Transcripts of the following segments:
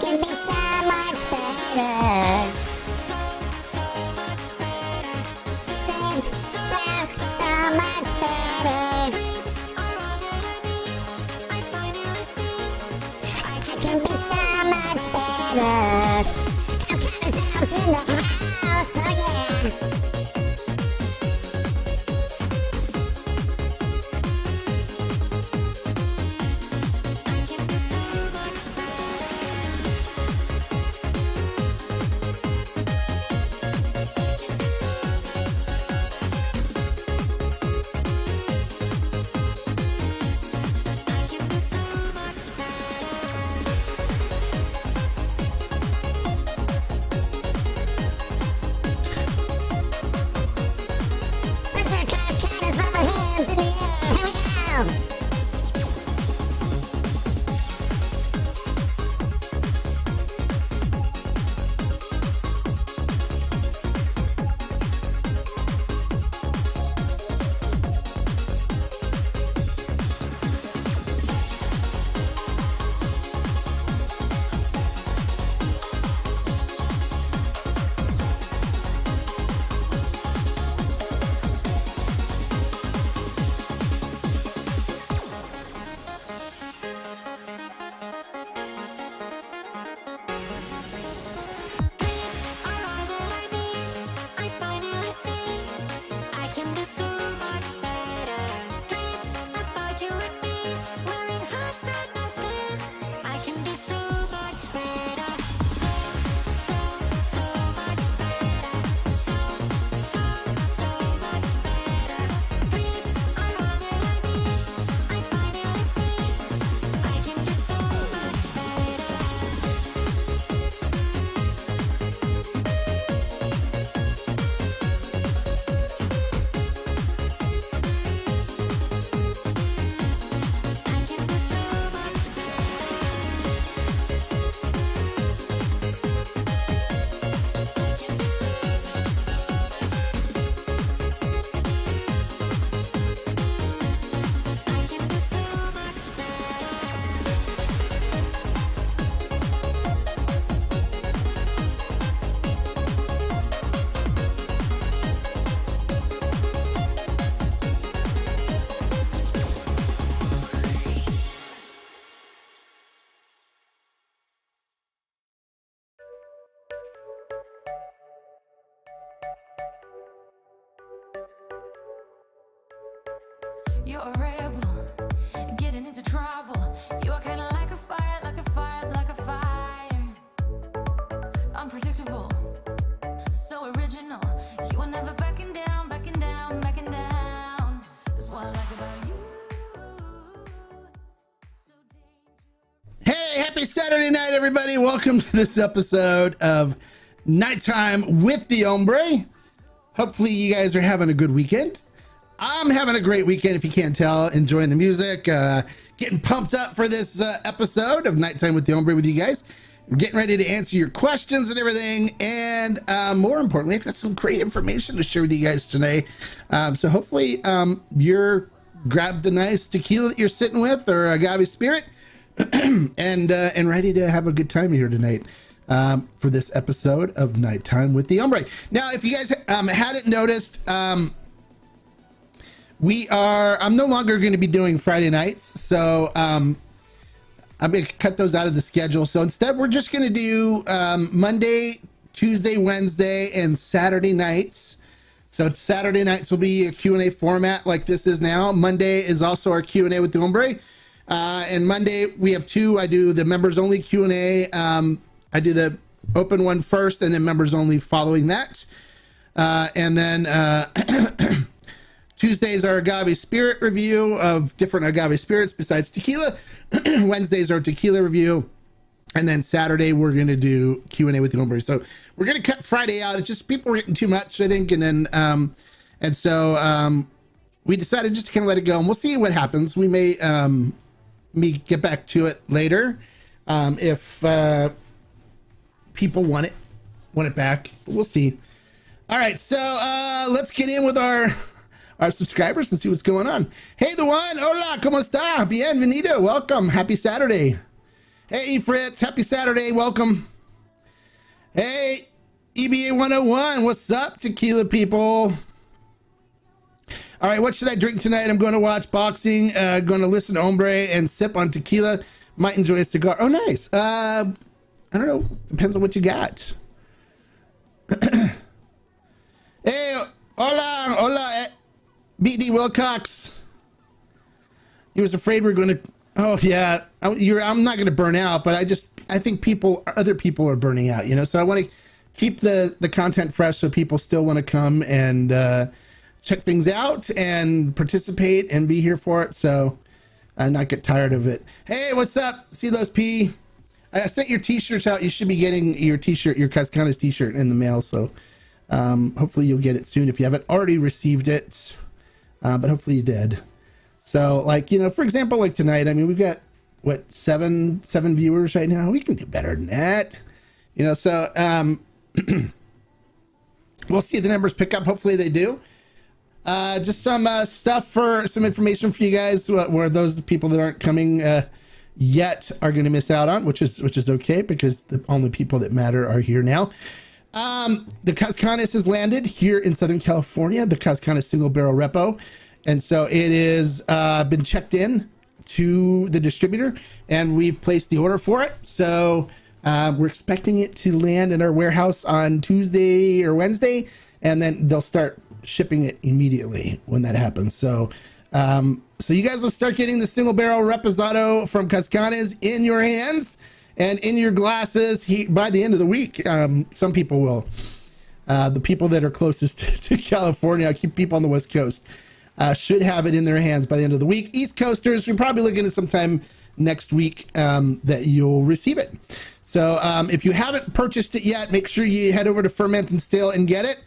can be so much better. So much better. So much better. I can be so much better. Cazcanes in the house, oh yeah. You're a rebel, getting into trouble. You are kinda like a fire, like a fire, like a fire. Unpredictable, so original. You are never backing down, backing down, backing down. That's what I like about you. So dangerous. Hey, happy Saturday night, everybody. Welcome to this episode of Nighttime with the Hombre. Hopefully you guys are having a good weekend. I'm having a great weekend, if you can't tell, enjoying the music, getting pumped up for this episode of Nighttime with the Hombre with you guys. I'm getting ready to answer your questions and everything, and more importantly, I've got some great information to share with you guys today. So hopefully you're grabbed a nice tequila that you're sitting with, or agave spirit, and ready to have a good time here tonight for this episode of Nighttime with the Hombre. Now, if you guys hadn't noticed, I'm no longer going to be doing Friday nights, so I'm going to cut those out of the schedule. So instead, we're just going to do Monday, Tuesday, Wednesday, and Saturday nights. So Saturday nights will be a Q&A format like this is now. Monday is also our Q&A with the Hombre. And Monday, we have two. I do the members-only Q&A. I do the open one first, and then members-only following that. And then... Tuesdays are agave spirit review of different agave spirits besides tequila. Wednesdays are tequila review. And then Saturday, we're going to do Q&A with the Hombre. So we're going to cut Friday out. It's just people were getting too much, I think. And then, we decided just to kind of let it go. And we'll see what happens. We may get back to it later if people want it back. But we'll see. All right, so let's get in with our subscribers and see what's going on. Hey, the one. Hola, ¿cómo está? Bienvenido. Welcome. Happy Saturday. Hey, Fritz. Happy Saturday. Welcome. Hey, EBA 101. What's up, tequila people? All right, what should I drink tonight? I'm going to watch boxing, going to listen to Hombre and sip on tequila. Might enjoy a cigar. Oh, nice. I don't know. Depends on what you got. Hey, hola, BD Wilcox. He was afraid we're going to... Oh, yeah. I'm not going to burn out, but I think other people are burning out, you know? So I want to keep the content fresh so people still want to come and check things out and participate and be here for it. So not get tired of it. Hey, what's up? Silos P. I sent your t-shirts out. You should be getting your t-shirt, your Cazcanes t-shirt in the mail. So hopefully you'll get it soon if you haven't already received it. But hopefully you did. So, like, you know, for example, like tonight, I mean, we've got, what, seven viewers right now? We can do better than that. You know, so we'll see if the numbers pick up. Hopefully they do. Just some some information for you guys where those people that aren't coming yet are going to miss out on, which is okay because the only people that matter are here now. The Cazcanes has landed here in Southern California, the Cazcanes single barrel repo. And so it is been checked in to the distributor and we've placed the order for it. So we're expecting it to land in our warehouse on Tuesday or Wednesday, and then they'll start shipping it immediately when that happens. So so you guys will start getting the single barrel Reposado from Cazcanes in your hands and in your glasses by the end of the week. Some people will. The people that are closest to California, I keep people on the West Coast, should have it in their hands by the end of the week. East Coasters, you're probably looking at sometime next week that you'll receive it. So if you haven't purchased it yet, make sure you head over to Ferment and Still and get it.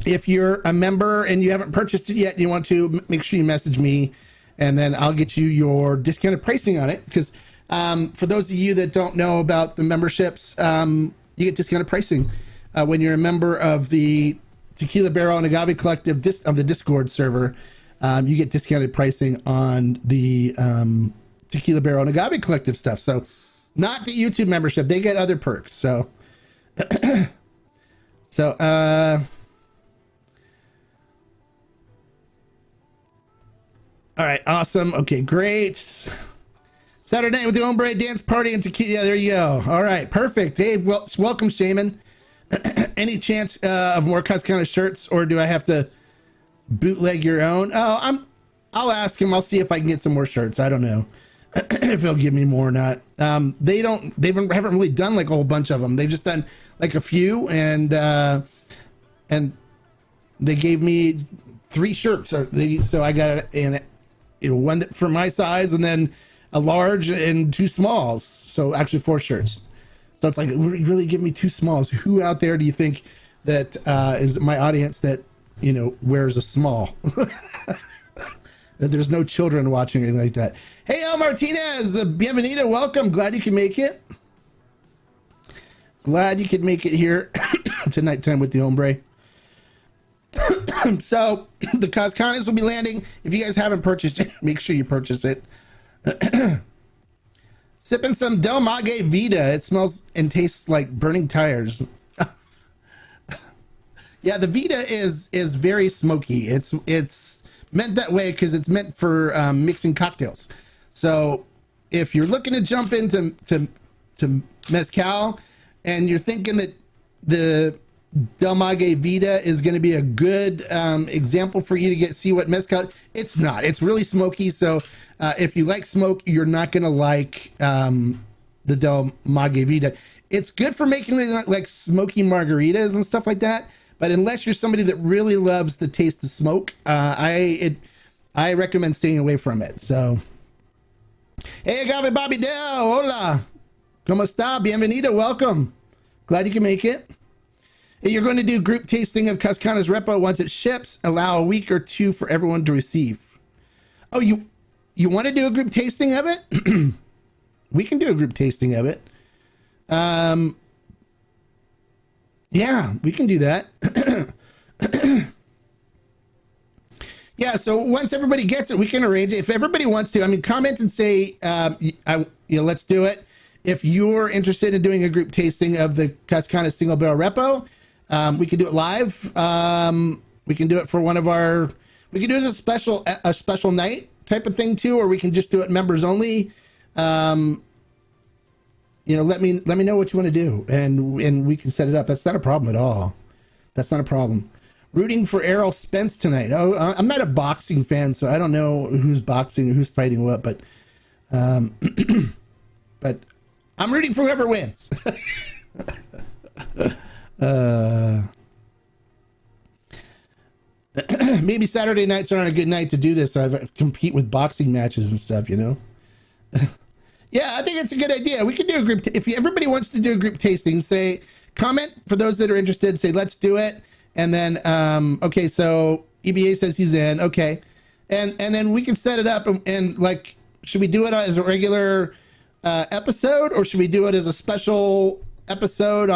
If you're a member and you haven't purchased it yet and you want to, make sure you message me and then I'll get you your discounted pricing on it. Because for those of you that don't know about the memberships, you get discounted pricing when you're a member of the Tequila Barrel and Agave Collective of the Discord server. You get discounted pricing on the Tequila Barrel and Agave Collective stuff. So not the YouTube membership, they get other perks. So all right, awesome. Okay, great. Saturday night with the Hombre dance party and tequila. Yeah, there you go. All right, perfect. Hey, welcome, Shaman. Any chance of more Cazcanes shirts, or do I have to bootleg your own? Oh, I'll ask him. I'll see if I can get some more shirts. I don't know if he'll give me more or not. They haven't really done like a whole bunch of them. They've just done like a few, and they gave me 3 shirts. So I got one for my size, and then a large and 2 smalls. So actually 4 shirts. So it's like, really give me 2 smalls. Who out there do you think that is my audience that, you know, wears a small? There's no children watching or anything like that. Hey, El Martinez, bienvenido, welcome. Glad you could make it. Glad you could make it here to nighttime with the Hombre. So the Cazcanes will be landing. If you guys haven't purchased it, make sure you purchase it. Sipping some Del Maguey Vida. It smells and tastes like burning tires. Yeah, the Vida is very smoky. It's meant that way because it's meant for mixing cocktails. So if you're looking to jump into mezcal and you're thinking that the Del Maguey Vida is going to be a good example for you to see what mezcal, it's not. It's really smoky. So if you like smoke, you're not going to like the Del Maguey Vida. It's good for making like smoky margaritas and stuff like that. But unless you're somebody that really loves the taste of smoke, I recommend staying away from it. So, hey, Agave Bobby Del, hola, ¿cómo está? Bienvenido, welcome. Glad you can make it. Hey, you're going to do group tasting of Cazcanes Repo once it ships. Allow a week or 2 for everyone to receive. Oh, you want to do a group tasting of it? We can do a group tasting of it. Yeah, we can do that. Yeah, so once everybody gets it, we can arrange it. If everybody wants to, I mean, comment and say, let's do it. If you're interested in doing a group tasting of the Cazcanes single barrel repo, we can do it live. We can do it for we can do it as a special night type of thing too, or we can just do it members only. Let me know what you want to do, and we can set it up. That's not a problem at all. That's not a problem. Rooting for Errol Spence tonight. Oh, I'm not a boxing fan, so I don't know who's boxing, who's fighting what, but but I'm rooting for whoever wins. Maybe Saturday nights aren't a good night to do this. So I compete with boxing matches and stuff, Yeah, I think it's a good idea. We could do a group. If everybody wants to do a group tasting, say, comment for those that are interested, say, let's do it. And then, okay, so EBA says he's in. Okay. And then we can set it up and like, should we do it as a regular episode, or should we do it as a special episode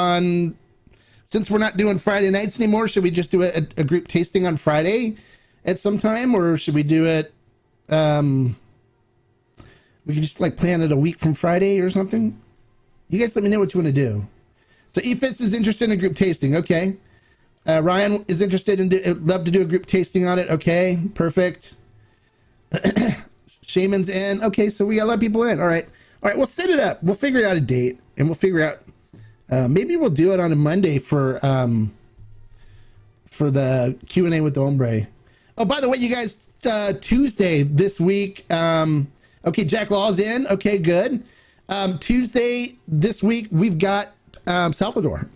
since we're not doing Friday nights anymore, should we just do a group tasting on Friday at some time, or should we do it, we can just like plan it a week from Friday or something? You guys let me know what you want to do. So EFIS is interested in group tasting. Okay. Ryan is interested in love to do a group tasting on it. Okay, perfect. Shaman's in. Okay, so we got a lot of people in. All right, we'll set it up. We'll figure out a date, and we'll figure out. Maybe we'll do it on a Monday for the Q&A with the Hombre. Oh, by the way, you guys, Tuesday this week. Okay, Jack Law's in. Okay, good. Tuesday this week we've got Salvador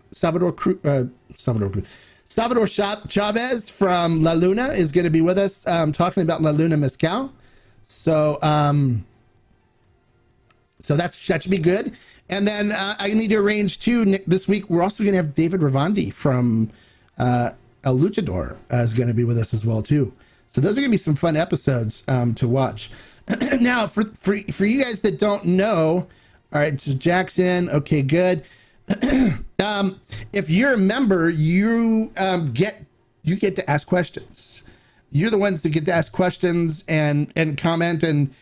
Chavez from La Luna is going to be with us, talking about La Luna Mezcal. So that should be good. And then I need to arrange too, Nick, this week. We're also going to have David Ravandi from El Luchador is going to be with us as well too. So those are going to be some fun episodes to watch. Now, for you guys that don't know, all right, so Jackson, okay, good. If you're a member, you get to ask questions. You're the ones that get to ask questions and comment and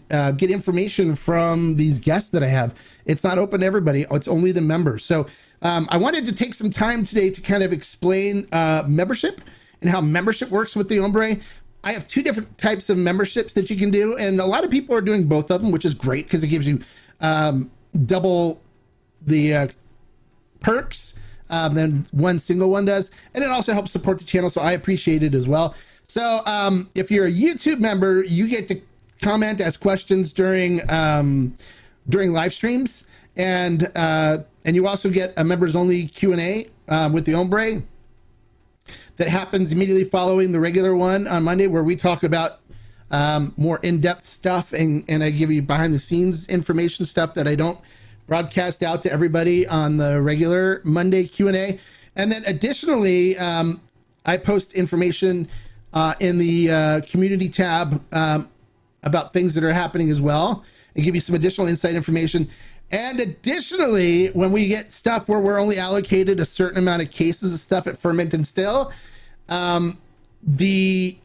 get information from these guests that I have. It's not open to everybody. It's only the members. So I wanted to take some time today to kind of explain membership and how membership works with the Hombre. I have two different types of memberships that you can do, and a lot of people are doing both of them, which is great because it gives you double the perks than one single one does, and it also helps support the channel, so I appreciate it as well. So if you're a YouTube member, you get to comment, ask questions during live streams, and you also get a members only Q&A with the Hombre that happens immediately following the regular one on Monday, where we talk about more in-depth stuff, and I give you behind the scenes information, stuff that I don't broadcast out to everybody on the regular Monday Q&A. And then additionally, I post information in the community tab about things that are happening as well, and give you some additional insight information. And additionally, when we get stuff where we're only allocated a certain amount of cases of stuff at Ferment and Still, the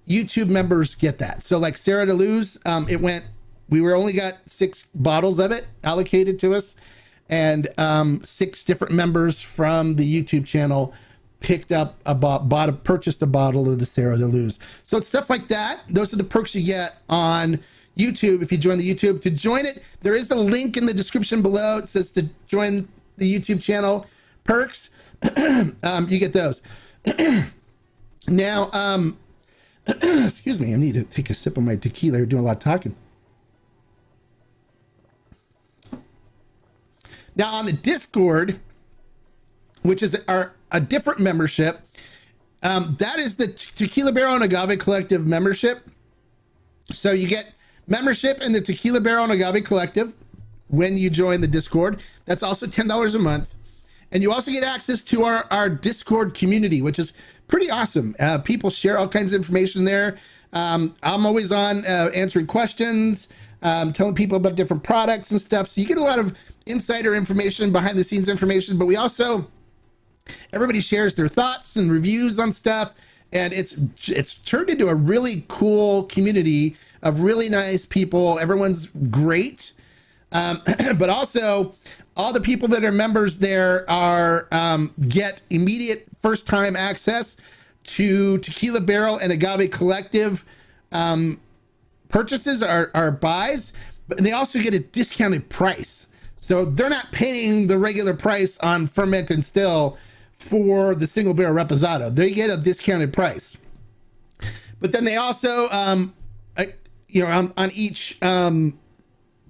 YouTube members get that. So like Sarah DeLuz, we were only got 6 bottles of it allocated to us, and 6 different members from the YouTube channel picked up purchased a bottle of the Sarah DeLuz. So it's stuff like that. Those are the perks you get on YouTube if you join the YouTube. To join it, there is a link in the description below. It says to join the YouTube channel perks. You get those. Now, excuse me, I need to take a sip of my tequila. We're doing a lot of talking. Now on the Discord, which is a different membership, that is the Tequila Barrel and Agave Collective membership. So you get membership in the Tequila Barrel and Agave Collective when you join the Discord. That's also $10 a month. And you also get access to our Discord community, which is pretty awesome. People share all kinds of information there. I'm always on answering questions, telling people about different products and stuff. So you get a lot of insider information, behind the scenes information, but we also, everybody shares their thoughts and reviews on stuff, and it's turned into a really cool community of really nice people. Everyone's great. But also all the people that are members there are get immediate first time access to Tequila Barrel and Agave Collective purchases or buys, but they also get a discounted price. So they're not paying the regular price on ferment and still for the single barrel reposado. They get a discounted price. But then they also, on each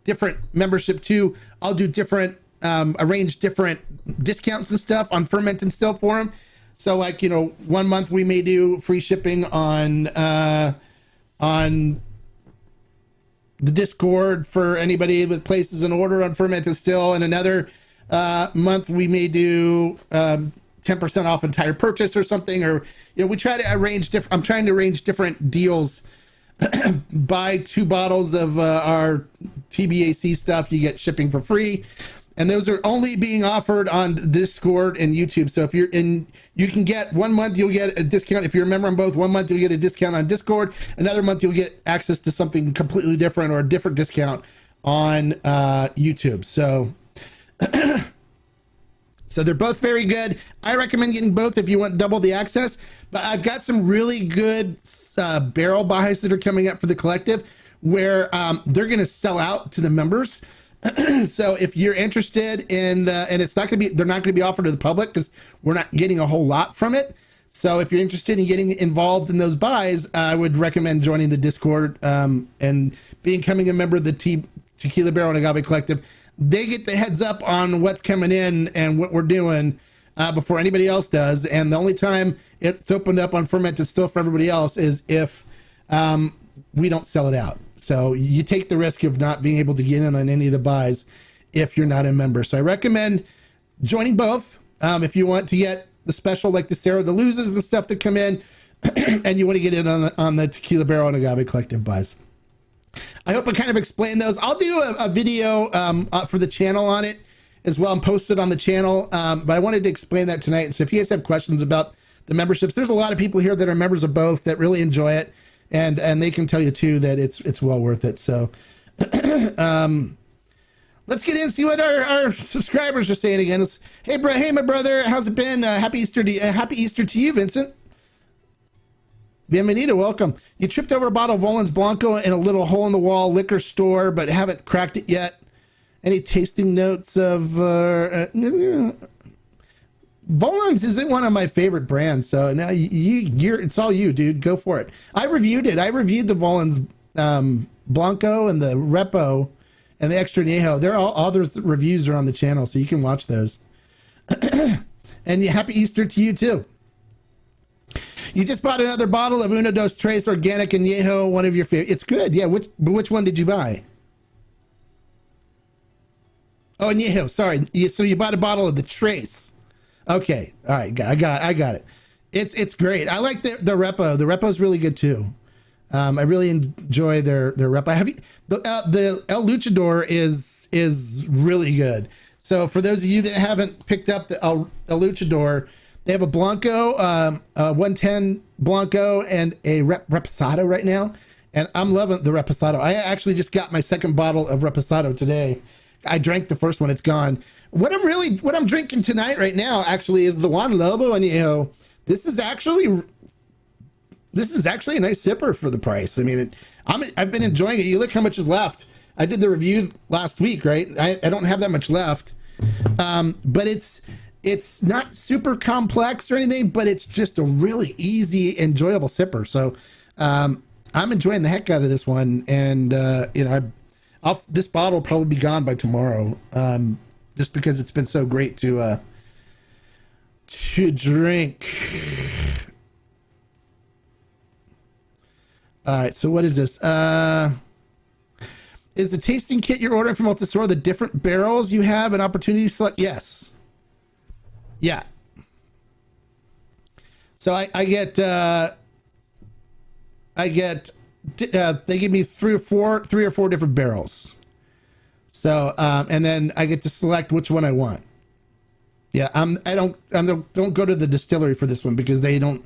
different membership too, I'll do different, arrange different discounts and stuff on ferment and still for them. So like, 1 month we may do free shipping on the Discord for anybody that places an order on ferment and still, and another month we may do 10% off entire purchase or something, or we try to arrange different. I'm trying to arrange different deals. Buy 2 bottles of our TBAC stuff, you get shipping for free, and those are only being offered on Discord and YouTube. So if you're in, you can get 1 month, you'll get a discount if you're a member on both. 1 month you'll get a discount on Discord, another month you'll get access to something completely different or a different discount on YouTube. So so they're both very good. I recommend getting both if you want double the access. But I've got some really good barrel buys that are coming up for the collective where they're going to sell out to the members. So if you're interested in, and it's not going to be, they're not going to be offered to the public because we're not getting a whole lot from it. So if you're interested in getting involved in those buys, I would recommend joining the Discord and becoming a member of the Tequila Barrel and Agave Collective. They get the heads up on what's coming in and what we're doing before anybody else does. And the only time it's opened up on fermented still for everybody else is if we don't sell it out. So you take the risk of not being able to get in on any of the buys if you're not a member. So I recommend joining both. If you want to get the special, like the Sarah de Luz's and stuff that come in, and you want to get in on the Tequila Barrel and Agave Collective buys. I hope I kind of explained those. I'll do a video for the channel on it as well and post it on the channel. But I wanted to explain that tonight. So if you guys have questions about the memberships, there's a lot of people here that are members of both that really enjoy it. And they can tell you too that it's well worth it. So let's get in and see what our subscribers are saying again. Hey, my brother, how's it been? Happy Easter to you, Vincent. Bienvenido, welcome. You tripped over a bottle of Volan's Blanco in a little hole-in-the-wall liquor store, but haven't cracked it yet. Any tasting notes of... Volan's isn't one of my favorite brands, so now it's all you, dude. Go for it. I reviewed it. I reviewed the Volan's Blanco and the Repo and the Extra Añejo. They're all those reviews are on the channel, so you can watch those. And happy Easter to you, too. You just bought another bottle of Uno Dos Tres Organic Añejo, one of your favorite. It's good. Yeah, which one did you buy? Oh, Añejo, sorry. So you bought a bottle of the Trace. Okay, all right, I got it. It's great. I like the Repo. The Repo's really good too. I really enjoy their Repo. The El Luchador is really good. So for those of you that haven't picked up the El Luchador, they have a Blanco, 110 Blanco, and a Reposado right now, and I'm loving the Reposado. I actually just got my second bottle of Reposado today. I drank the first one; it's gone. What I'm drinking tonight right now actually is the Juan Lobo Añejo. This is actually a nice sipper for the price. I mean, I've been enjoying it. You look how much is left. I did the review last week, right? I don't have that much left, but it's not super complex or anything, but it's just a really easy, enjoyable sipper. So I'm enjoying the heck out of this one, and this bottle will probably be gone by tomorrow. Just because it's been so great to drink. All right, so what is this? Is the tasting kit you're ordering from Altasora the different barrels you have an opportunity to select? Yes. Yeah. So I get they give me three or four different barrels. So, and then I get to select which one I want. Yeah, I don't go to the distillery for this one because they don't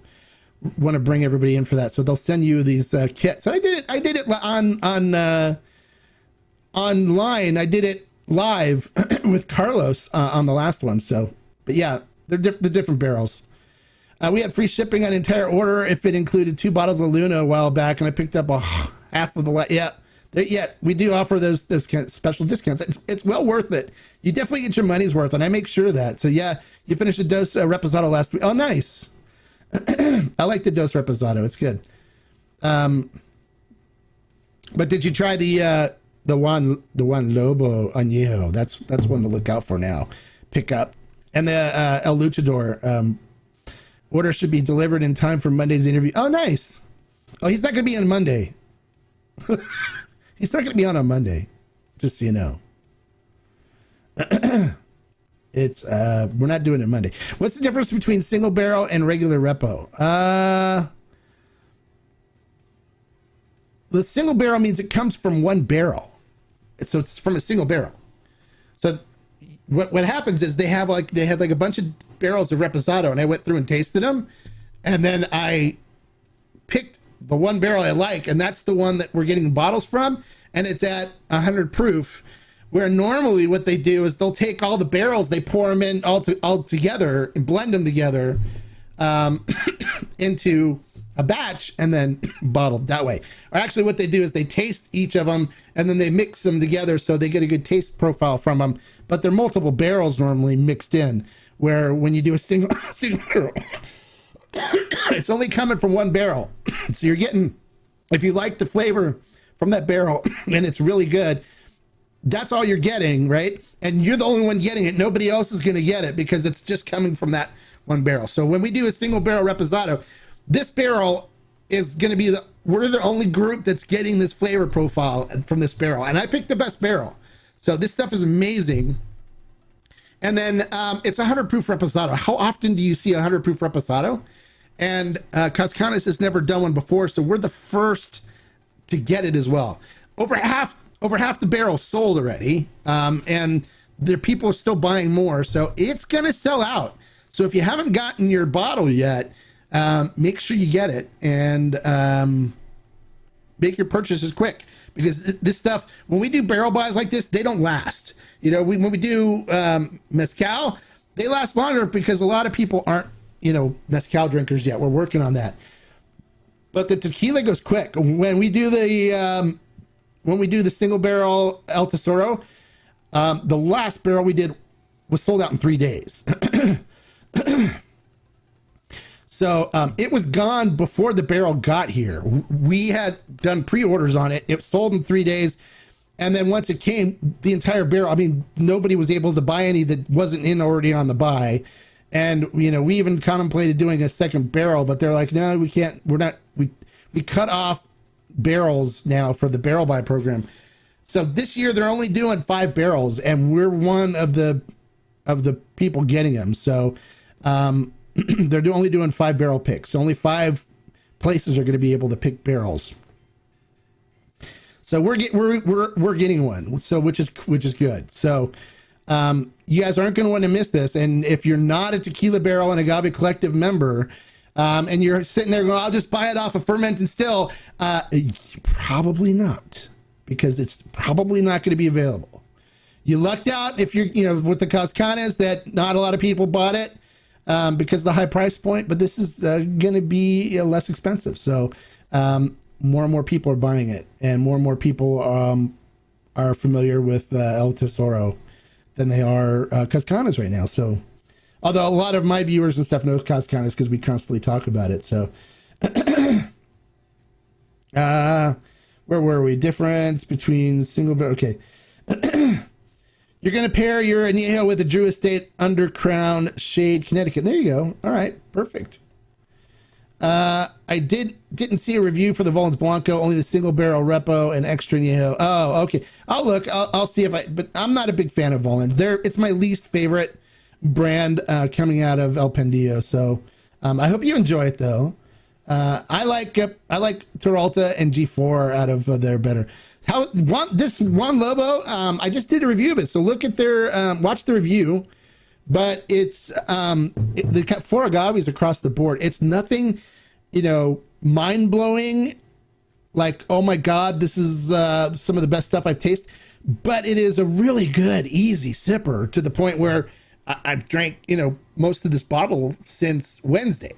want to bring everybody in for that. So they'll send you these kits. I did it on online. I did it live with Carlos on the last one. So, but yeah, they're different barrels. We had free shipping on entire order if it included 2 bottles of Luna a while back, and I picked up half of the yeah, we do offer those special discounts. It's well worth it. You definitely get your money's worth, and I make sure of that. So yeah, you finished a Dos Reposado last week. Oh, nice. I like the Dos Reposado. It's good. But did you try the Juan Lobo Añejo? That's one to look out for now. Pick up. And the El Luchador. Order should be delivered in time for Monday's interview. Oh, nice. Oh, he's not going to be on Monday. He's not going to be on Monday. Just so you know. It's we're not doing it Monday. What's the difference between single barrel and regular repo? The single barrel means it comes from one barrel. So it's from a single barrel. So what happens is they had like a bunch of barrels of Reposado, and I went through and tasted them, and then I picked the one barrel I like, and that's the one that we're getting bottles from, and it's at 100 proof, where normally what they do is they'll take all the barrels, they pour them in all together and blend them together into a batch and then bottle that way. Or actually what they do is they taste each of them and then they mix them together so they get a good taste profile from them. But they're multiple barrels normally mixed in, where when you do a single barrel, it's only coming from one barrel. So you're getting, if you like the flavor from that barrel and it's really good, that's all you're getting, right? And you're the only one getting it. Nobody else is going to get it because it's just coming from that one barrel. So when we do a single barrel Reposado, this barrel is going to be we're the only group that's getting this flavor profile from this barrel. And I picked the best barrel. So this stuff is amazing. And then it's a 100 proof Reposado. How often do you see a 100 proof Reposado? And Cazcanes has never done one before. So we're the first to get it as well. Over half the barrel sold already. And there people are still buying more. So it's going to sell out. So if you haven't gotten your bottle yet, make sure you get it and make your purchases quick, because this stuff, when we do barrel buys like this, they don't last. You know, when we do mezcal, they last longer because a lot of people aren't, mezcal drinkers yet. We're working on that. But the tequila goes quick. When we do the single barrel El Tesoro, the last barrel we did was sold out in 3 days. So it was gone before the barrel got here. We had done pre-orders on it. It sold in 3 days. And then once it came, the entire barrel, nobody was able to buy any that wasn't already on the buy. And, we even contemplated doing a second barrel, but they're like, no, we can't. We cut off barrels now for the barrel buy program. So this year they're only doing 5 barrels, and we're one of the people getting them. So, they're only doing 5 barrel picks. So only 5 places are going to be able to pick barrels. So we're getting one. So which is good. So you guys aren't going to want to miss this. And if you're not a Tequila Barrel and Agave Collective member, and you're sitting there going, I'll just buy it off of Ferment and Still, probably not, because it's probably not going to be available. You lucked out if you're with the Cazcanes that not a lot of people bought it. Because of the high price point, but this is going to be less expensive. So more and more people are buying it, and more people are familiar with El Tesoro than they are Cazcanes right now. So, although a lot of my viewers and stuff know Cazcanes because we constantly talk about it. So, where were we? Difference between single barrel. Okay. You're going to pair your Añejo with a Drew Estate Undercrown Shade Connecticut. There you go. All right. Perfect. I didn't see a review for the Volans Blanco, only the single barrel Repo and extra Añejo. Oh, okay. I'll look. I'll see but I'm not a big fan of Volans. It's my least favorite brand coming out of El Pendillo. So I hope you enjoy it, though. I like Teralta and G4 out of their better. This Juan Lobo, I just did a review of it, so look at their watch the review. But it's they got 4 agaves across the board. It's nothing mind blowing. Like, oh my God, this is some of the best stuff I've tasted. But it is a really good, easy sipper to the point where I've drank, most of this bottle since Wednesday.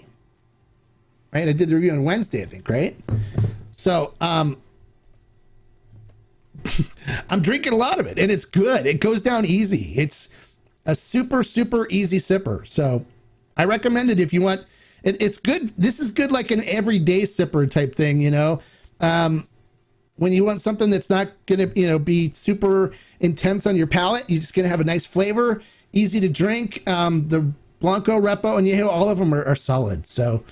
Right? I did the review on Wednesday, I think, right? So, I'm drinking a lot of it and it's good. It goes down easy. It's a super, super easy sipper. So I recommend it if you want. It's good. This is good, like an everyday sipper type thing, when you want something that's not going to, be super intense on your palate, you're just going to have a nice flavor, easy to drink. The Blanco, Repo, and Añejo, all of them are solid. So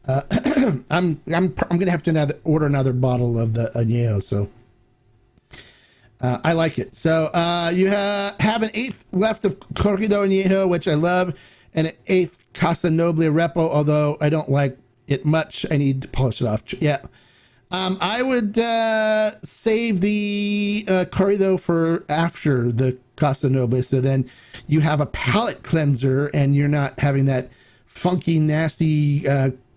I'm going to have to order another bottle of the Añejo. So I like it. So you have an eighth left of Corrido Añejo, which I love, and an eighth Casa Noble Repo, although I don't like it much. I need to polish it off. Yeah. I would save the Corrido for after the Casa Noble, so then you have a palate cleanser and you're not having that funky, nasty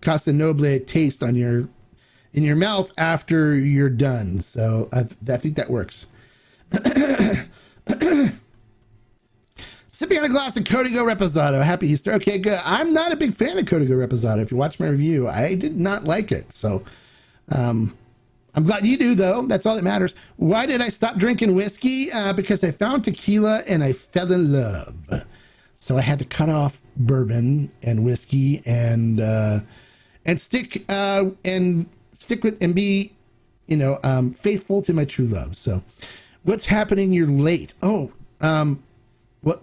Casa Noble taste on in your mouth after you're done. So I think that works. Sipping on a glass of Código Reposado. Happy Easter. Okay, good. I'm not a big fan of Código Reposado. If you watch my review, I did not like it. So I'm glad you do, though. That's all that matters. Why did I stop drinking whiskey? Because I found tequila and I fell in love. So I had to cut off bourbon and whiskey and stick with and be, faithful to my true love. So what's happening? You're late. Oh, what?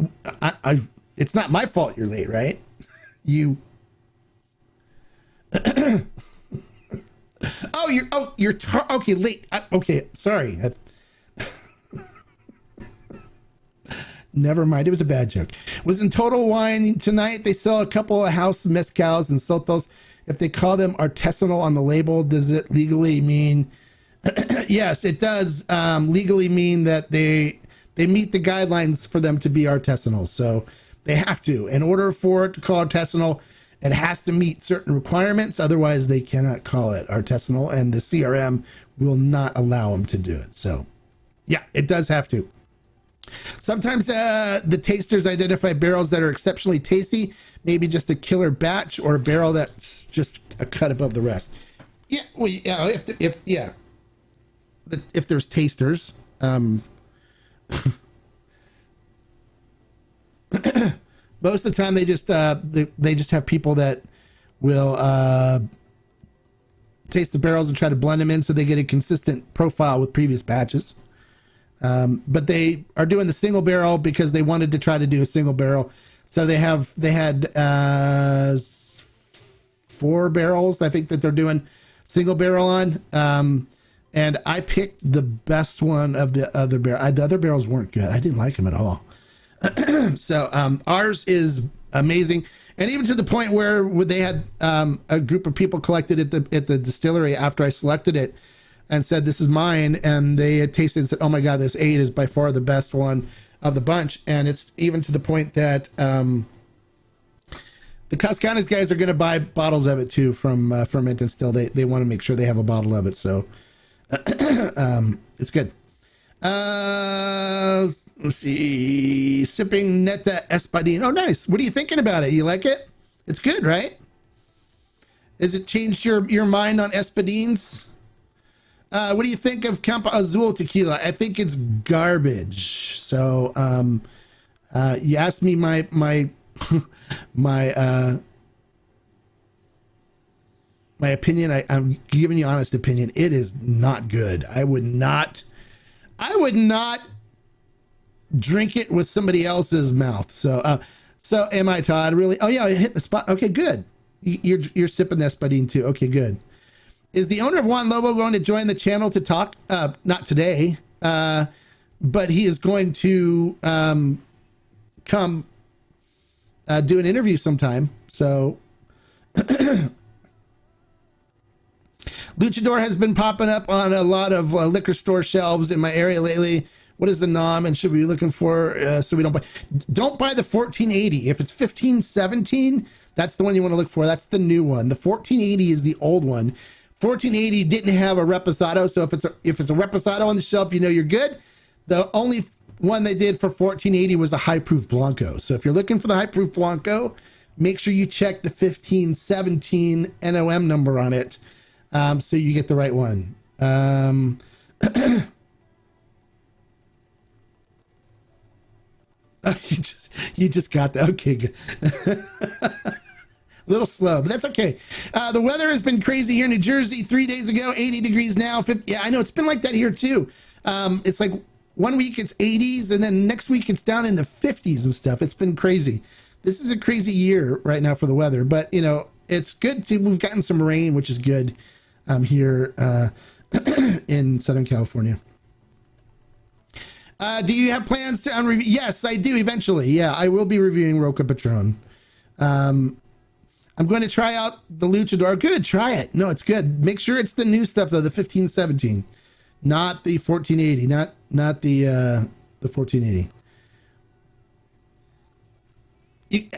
It's not my fault you're late, right? You. Okay, late. Okay, sorry. Never mind. It was a bad joke. Was in Total Wine tonight. They sell a couple of house mezcals and sotos. If they call them artisanal on the label, does it legally mean? Yes, it does legally mean that they meet the guidelines for them to be artisanal. So they have to. In order for it to call artisanal, it has to meet certain requirements. Otherwise, they cannot call it artisanal, and the CRM will not allow them to do it. So, yeah, it does have to. Sometimes the tasters identify barrels that are exceptionally tasty, maybe just a killer batch or a barrel that's just a cut above the rest. Yeah, well, yeah, if there's tasters. Most of the time they just have people that will taste the barrels and try to blend them in so they get a consistent profile with previous batches. But they are doing the single barrel because they wanted to try to do a single barrel. So they had 4 barrels, I think, that they're doing single barrel on. And I picked the best one of the other barrel. The other barrels weren't good. I didn't like them at all. So ours is amazing, and even to the point where they had a group of people collected at the distillery after I selected it and said this is mine, and they had tasted and said, oh my god, this 8 is by far the best one of the bunch. And it's even to the point that the Cazcanes guys are going to buy bottles of it too from Mint and Still. They want to make sure they have a bottle of it, so it's good. Let's see. Sipping Neta Espadin. Oh, nice. What are you thinking about it? You like it? It's good, right? Has it changed your mind on Espadines? What do you think of Campo Azul tequila? I think it's garbage. So, you asked me my my opinion. I'm giving you honest opinion. It is not good. I would not drink it with somebody else's mouth. So am I, Todd? Really? Oh yeah, I hit the spot. Okay, good. You're sipping this, Espadin too. Okay, good. Is the owner of Juan Lobo going to join the channel to talk? Not today, but he is going to come do an interview sometime. So Luchador has been popping up on a lot of liquor store shelves in my area lately. What is the nom and should we be looking for so we don't buy the 1480? If it's 1517, That's the one you want to look for. That's the new one. The 1480 is the old one. 1480 didn't have a reposado, so if it's a reposado on the shelf, you know you're good. The only one they did for 1480 was a high proof Blanco. So if you're looking for the high proof Blanco, make sure you check the 1517 NOM number on it, so you get the right one. You just got that. Okay, good. A little slow, but that's okay. The weather has been crazy here in New Jersey. 3 days ago, 80 degrees now. 50, yeah, I know it's been like that here too. It's like 1 week it's 80s, and then next week it's down in the 50s and stuff. It's been crazy. This is a crazy year right now for the weather, but you know, it's good too. We've gotten some rain, which is good here in Southern California. Do you have plans to review? Yes, I do eventually. Yeah, I will be reviewing Roca Patron. I'm going to try out the Luchador. Good, try it. No, it's good. Make sure it's the new stuff though, the 1517, not the 1480, not the 1480.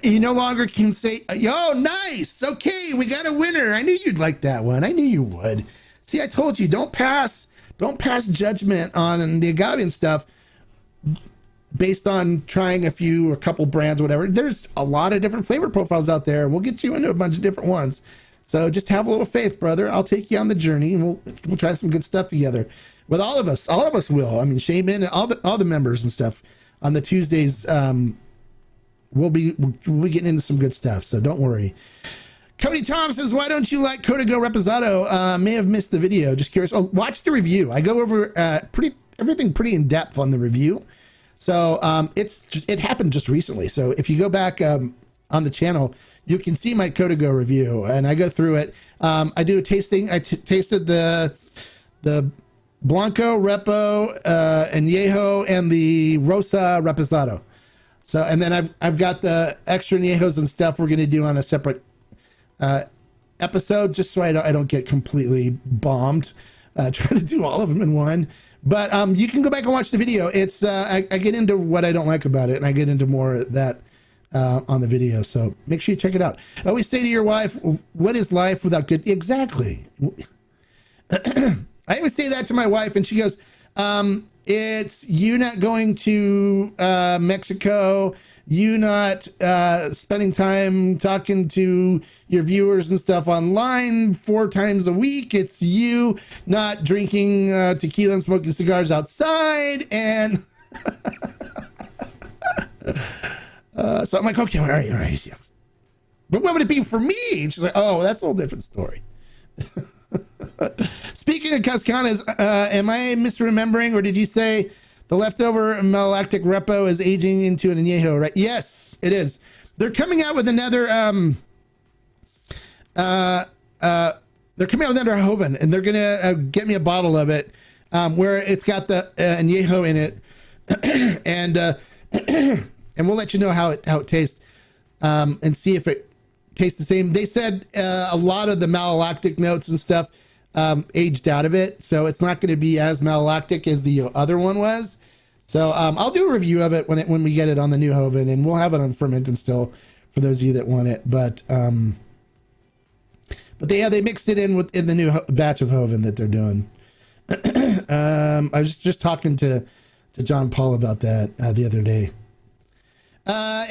You no longer can say, "Yo, nice. Okay, we got a winner." I knew you'd like that one. I knew you would. See, I told you, don't pass judgment on the agave and stuff based on trying a couple brands or whatever. There's a lot of different flavor profiles out there. We'll get you into a bunch of different ones. So just have a little faith, brother. I'll take you on the journey, and we'll try some good stuff together with all of us. All of us will. I mean, Shaman and all the members and stuff on the Tuesdays. We'll be getting into some good stuff. So don't worry. Cody Tom says, "Why don't you like Código Reposado?" May have missed the video. Just curious. Oh, watch the review. I go over everything pretty in depth on the review. So it happened just recently. So if you go back on the channel, you can see my Código review, and I go through it. I do a tasting. I tasted the Blanco, Repo, Añejo, and the Rosa Reposado. So, and then I've got the extra Añejos and stuff we're going to do on a separate episode, just so I don't get completely bombed trying to do all of them in one. But you can go back and watch the video. It's I get into what I don't like about it, and I get into more of that on the video. So make sure you check it out. I always say to your wife, "What is life without good?" Exactly. I always say that to my wife, and she goes, "It's you not going to Mexico, you not spending time talking to your viewers and stuff online 4 times a week. It's you not drinking tequila and smoking cigars outside." And so I'm like, "Okay, all right, yeah. But what would it be for me?" And she's like, "Oh, that's a whole different story." Speaking of Cazcanes, am I misremembering, or did you say the leftover malolactic Repo is aging into an Añejo, right? Yes, it is. They're coming out with another they're coming out with another Joven, and they're gonna get me a bottle of it where it's got the Añejo in it, and and we'll let you know how it tastes, and see if it tastes the same. They said a lot of the malolactic notes and stuff aged out of it, so it's not going to be as malolactic as the other one was. So I'll do a review of it when we get it on the new Joven, and we'll have it on fermenting still for those of you that want it. But they mixed it in the new batch of Joven that they're doing. I was just talking to John Paul about that the other day.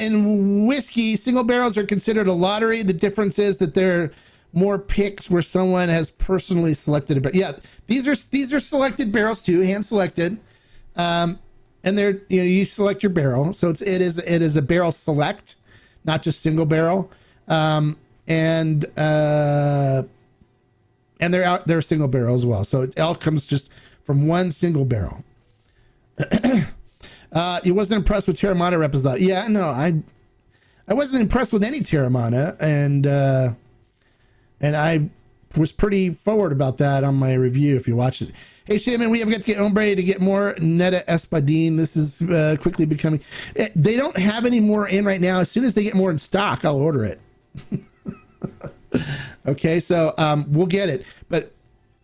In whiskey, single barrels are considered a lottery. The difference is that they're more picks where someone has personally selected it. But yeah, these are selected barrels too, hand selected. And they're, you select your barrel. So it is a barrel select, not just single barrel. And they're single barrel as well. So it all comes just from one single barrel. You wasn't impressed with Terramana Reposado. Yeah, no, I wasn't impressed with any Terramana, and I was pretty forward about that on my review if you watch it. Hey, Shaman, we have got to get Hombre to get more Neta Espadín. This is quickly becoming... They don't have any more in right now. As soon as they get more in stock, I'll order it. Okay, so we'll get it. But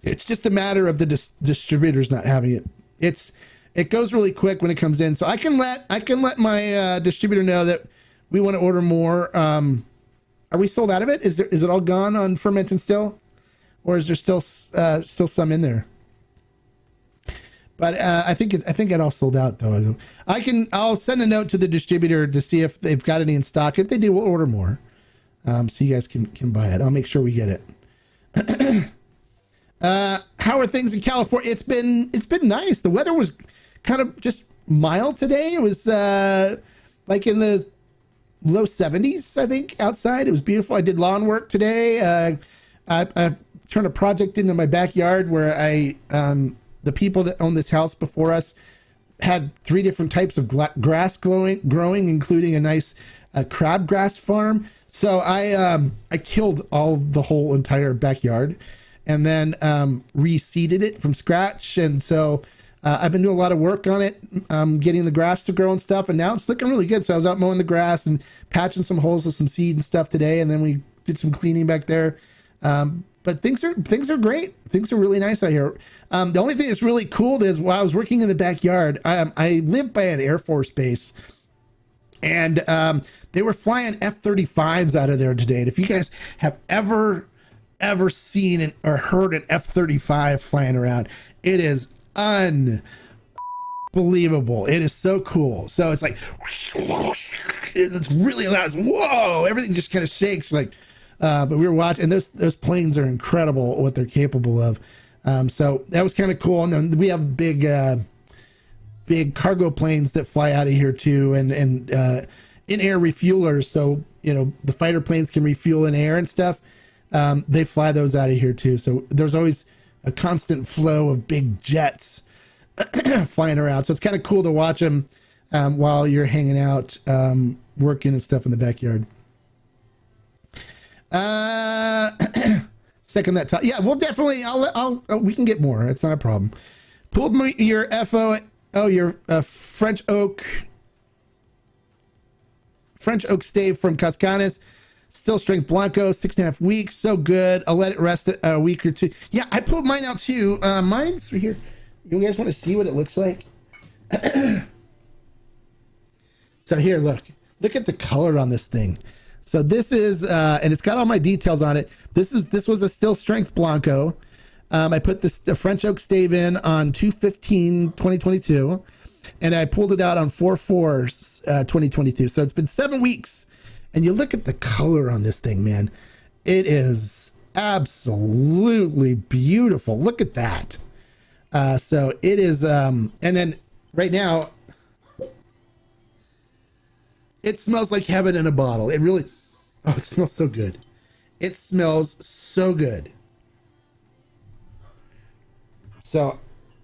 it's just a matter of the distributors not having it. It goes really quick when it comes in. So I can let my distributor know that we want to order more Are we sold out of it? Is it all gone on ferment and still, or is there still some in there? But I think it all sold out though. I'll send a note to the distributor to see if they've got any in stock. If they do, we'll order more, so you guys can buy it. I'll make sure we get it. How are things in California? It's been nice. The weather was kind of just mild today. It was like in the low 70s, I think, outside. It was beautiful. I did lawn work today. I turned a project into my backyard where the people that own this house before us had 3 different types of grass growing, including a nice crabgrass farm. So I killed the whole entire backyard and then reseeded it from scratch. And so I've been doing a lot of work on it, getting the grass to grow and stuff. And now it's looking really good. So I was out mowing the grass and patching some holes with some seed and stuff today. And then we did some cleaning back there. But things are great. Things are really nice out here. The only thing that's really cool is while I was working in the backyard, I live by an Air Force base, and they were flying F-35s out of there today. And if you guys have ever seen or heard an F-35 flying around, it is unbelievable. It is so cool. So it's like, it's really loud. It's, whoa, everything just kind of shakes like. But we were watching, and those planes are incredible what they're capable of. So that was kind of cool. And then we have big cargo planes that fly out of here too, and in-air refuelers. So, the fighter planes can refuel in air and stuff. They fly those out of here too. So there's always a constant flow of big jets flying around. So it's kind of cool to watch them while you're hanging out, working and stuff in the backyard. Second that top. Yeah, we'll definitely, we can get more. It's not a problem. Pulled your your French oak stave from Cazcanes. Still strength Blanco, 6.5 weeks. So good. I'll let it rest a week or two. Yeah, I pulled mine out too. Mine's right here. You guys want to see what it looks like? So here, look at the color on this thing. So this is, and it's got all my details on it. This was a still strength Blanco. I put the French oak stave in on 2/15/2022, and I pulled it out on 4/4/2022. So it's been 7 weeks, and you look at the color on this thing, man. It is absolutely beautiful. Look at that. So it is, and then right now, it smells like heaven in a bottle. It really, it smells so good. It smells so good. So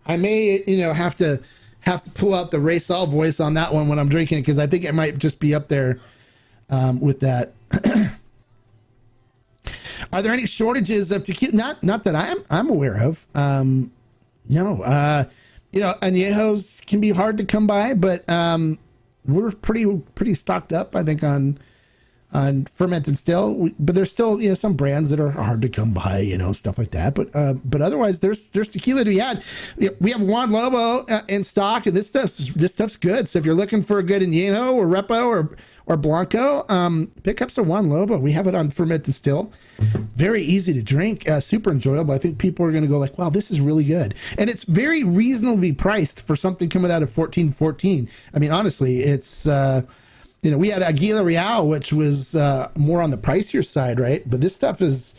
I may, have to pull out the Raysol voice on that one when I'm drinking it, because I think it might just be up there with that. Are there any shortages of tequila? Not that I'm aware of. No. Añejos can be hard to come by, but we're pretty stocked up, I think, on fermented still. But there's still some brands that are hard to come by, stuff like that. But otherwise, there's tequila to be had. We have Juan Lobo in stock, and this stuff's good. So if you're looking for a good Añejo or Repo or Blanco, pick up some Juan Lobo. We have it on fermented still. Very easy to drink, super enjoyable. I think people are going to go like, wow, this is really good. And it's very reasonably priced for something coming out of 1414. I mean, honestly, it's, we had Aguila Real, which was more on the pricier side, right? But this stuff is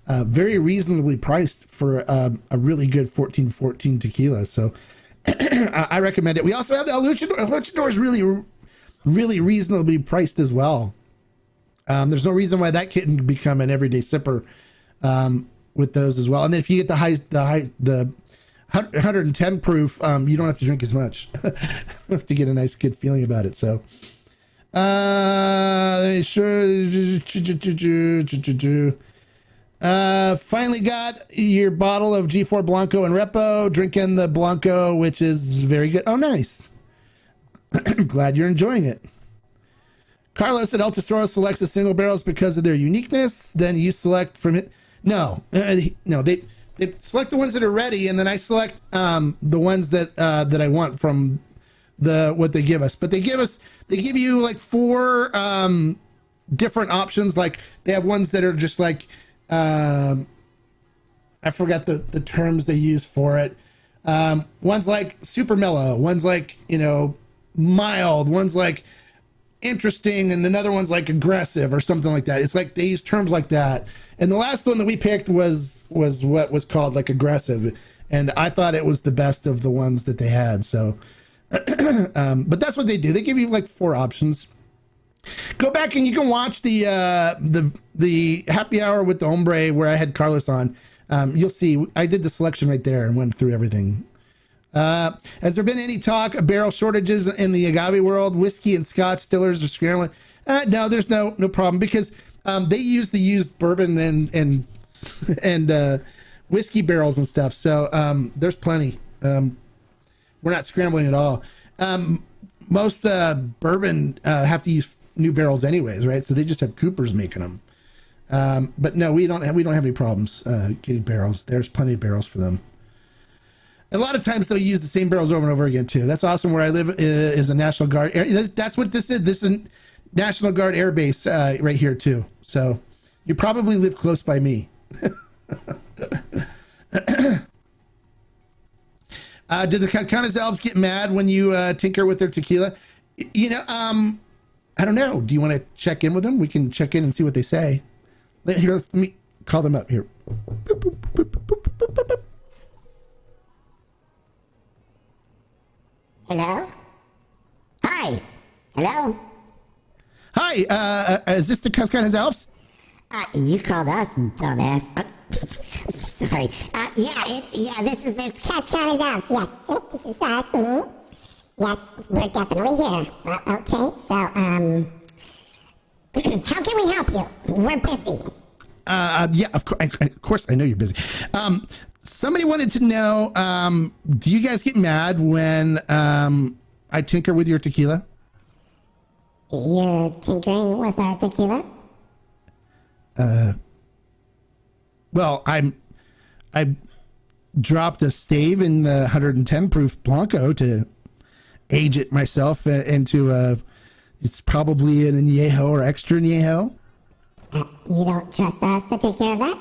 very reasonably priced for a really good 1414 tequila. So I recommend it. We also have the El Luchador. El Luchador is really, really reasonably priced as well. There's no reason why that couldn't become an everyday sipper with those as well. And then if you get the 110 proof, you don't have to drink as much to get a nice, good feeling about it. So, finally got your bottle of G4 Blanco and Repo. Drinking the Blanco, which is very good. Oh, nice. Glad you're enjoying it. Carlos at El Tesoro selects the single barrels because of their uniqueness. Then you select from it. No, they select the ones that are ready, and then I select the ones that I want from what they give us. But they give you like four different options. Like they have ones that are just like, I forgot the terms they use for it. One's like super mellow, one's like, mild, one's like interesting, and another one's like aggressive or something like that. It's like they use terms like that. And the last one that we picked was what was called like aggressive, and I thought it was the best of the ones that they had. So but that's what they do. They give you like 4 options. Go back and you can watch the happy hour with the hombre where I had Carlos on. You'll see I did the selection right there and went through everything. Has there been any talk of barrel shortages in the agave world? Whiskey and Scotch distillers are scrambling. No, there's no problem because they use the used bourbon and whiskey barrels and stuff. So there's plenty. We're not scrambling at all. Most bourbon have to use new barrels anyways, right? So they just have Coopers making them. But no, we don't have any problems getting barrels. There's plenty of barrels for them. A lot of times they'll use the same barrels over and over again too. That's awesome. Where I live is a National Guard. That's what this is. This is National Guard Air Base right here too. So you probably live close by me. Did the Cazcanes elves get mad when you tinker with their tequila? I don't know. Do you want to check in with them? We can check in and see what they say. Here, let me call them up here. Hello? Hi. Hello? Hi, is this the Cazcanes elves? You called us, dumbass. Sorry. This is the Cazcanes elves. Yes, this is us. Mm-hmm. Yes, we're definitely here. Okay, so, how can we help you? We're busy. Yeah, of course, I know you're busy. Somebody wanted to know, do you guys get mad when I tinker with your tequila? You're tinkering with our tequila? Well, I dropped a stave in the 110 proof Blanco to age it myself into it's probably an añejo or extra añejo. You don't trust us to take care of that?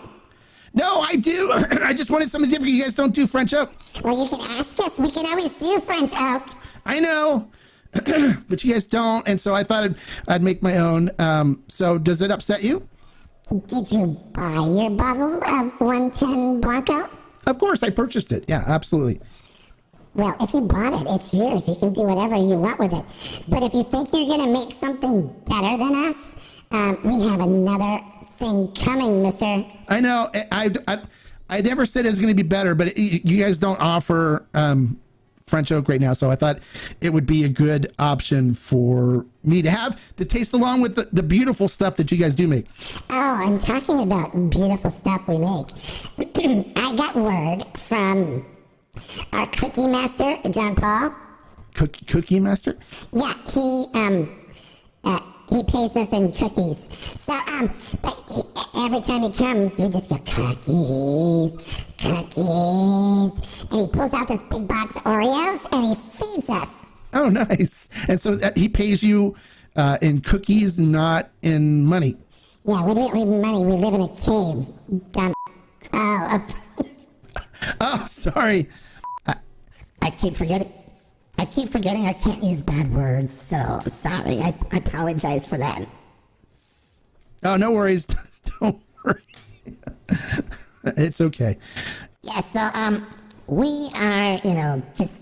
No, I do. I just wanted something different. You guys don't do French oak. Well, you can ask us. We can always do French oak. I know, but you guys don't, and so I thought I'd make my own. So does it upset you? Did you buy your bottle of 110 Blanco? Of course, I purchased it. Yeah, absolutely. Well, if you bought it, it's yours. You can do whatever you want with it. But if you think you're going to make something better than us, we have another thing coming, mister. I know. I never said it was going to be better, but you guys don't offer French oak right now, so I thought it would be a good option for me to have to taste along with the beautiful stuff that you guys do make. Oh, I'm talking about beautiful stuff we make. I got word from our cookie master, John Paul. Cookie master? Yeah, he pays us in cookies. So, but every time he comes, we just go cookies. And he pulls out this big box of Oreos and he feeds us. Oh, nice. And so he pays you in cookies, not in money. Yeah, we don't need money. We live in a cave. Dumb. Oh. Oh, sorry. I keep forgetting I can't use bad words, so sorry. I apologize for that. Oh, no worries. Don't worry. It's okay. Yeah, so, we are, just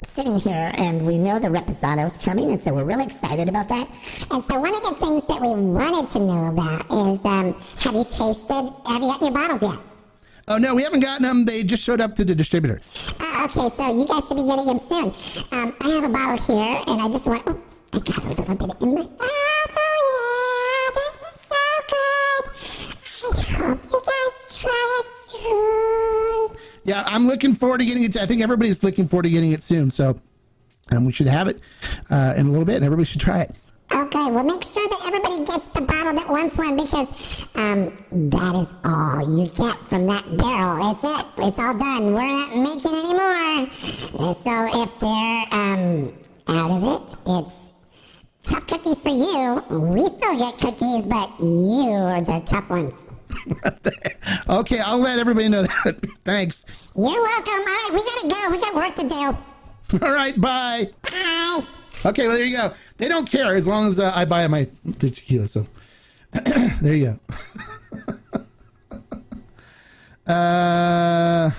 sitting here, and we know the Reposado is coming, and so we're really excited about that. And so one of the things that we wanted to know about is, have you gotten your bottles yet? Oh, no, we haven't gotten them. They just showed up to the distributor. Okay, so you guys should be getting them soon. I have a bottle here, and I just want... Oh, I got a little bit in my... Oh, yeah, this is so good. I hope you guys try it soon. Yeah, I'm looking forward to getting it. I think everybody's looking forward to getting it soon, so we should have it in a little bit, and everybody should try it. Okay, well, make sure that everybody gets the bottle that wants one, because that is all you get from that barrel. It's it. It's all done. We're not making any more. And so if they're out of it, it's tough cookies for you. We still get cookies, but you are the tough ones. Okay, I'll let everybody know that. Thanks. You're welcome. All right, we gotta go. We got work to do. All right, bye. Bye. Okay, well, there you go. They don't care as long as I buy the tequila. So there you go.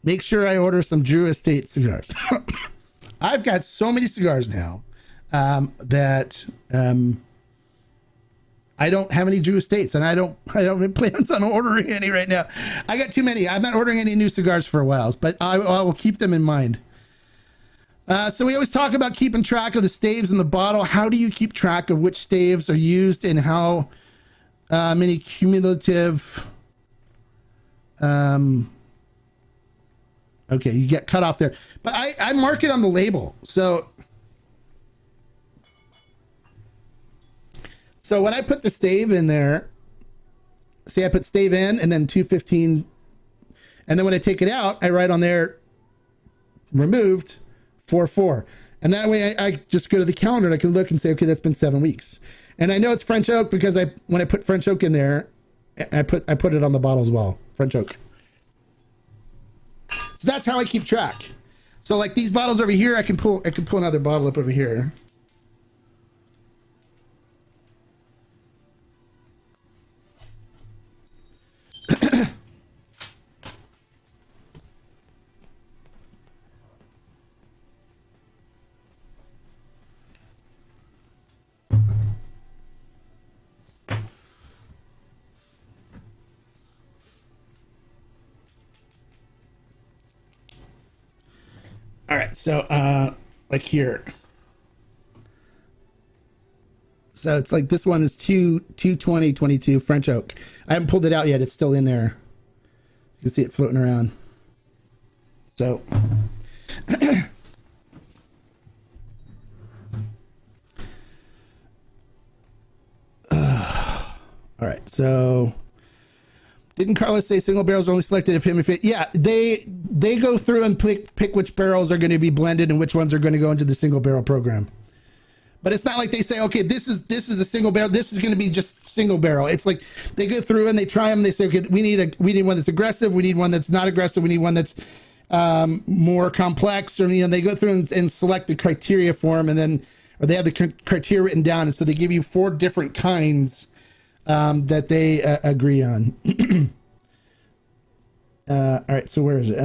Make sure I order some Drew Estate cigars. I've got so many cigars now that I don't have any Drew Estates, and I don't have plans on ordering any right now. I got too many. I'm not ordering any new cigars for a while, but I will keep them in mind. So we always talk about keeping track of the staves in the bottle. How do you keep track of which staves are used and how many cumulative? Okay, you get cut off there, but I mark it on the label. So when I put the stave in there, see, I put stave in and then 215, and then when I take it out, I write on there removed 4/4, and that way I just go to the calendar and I can look and say, okay, that's been 7 weeks, and I know it's French oak because when I put French oak in there, I put it on the bottle as well, French oak. So that's how I keep track. So like these bottles over here, I can pull another bottle up over here. All right, so like here. So it's like this one is 2/20/22 French oak. I haven't pulled it out yet. It's still in there. You can see it floating around. So all right, so didn't Carlos say single barrels are only selected if it? Yeah, they go through and pick which barrels are going to be blended and which ones are going to go into the single barrel program. But it's not like they say, okay, this is a single barrel. This is going to be just single barrel. It's like they go through and they try them. And they say, okay, we need one that's aggressive. We need one that's not aggressive. We need one that's more complex. Or they go through and select the criteria for them, and then or they have the criteria written down, and so they give you 4 different kinds that they agree on. All right, so where is it?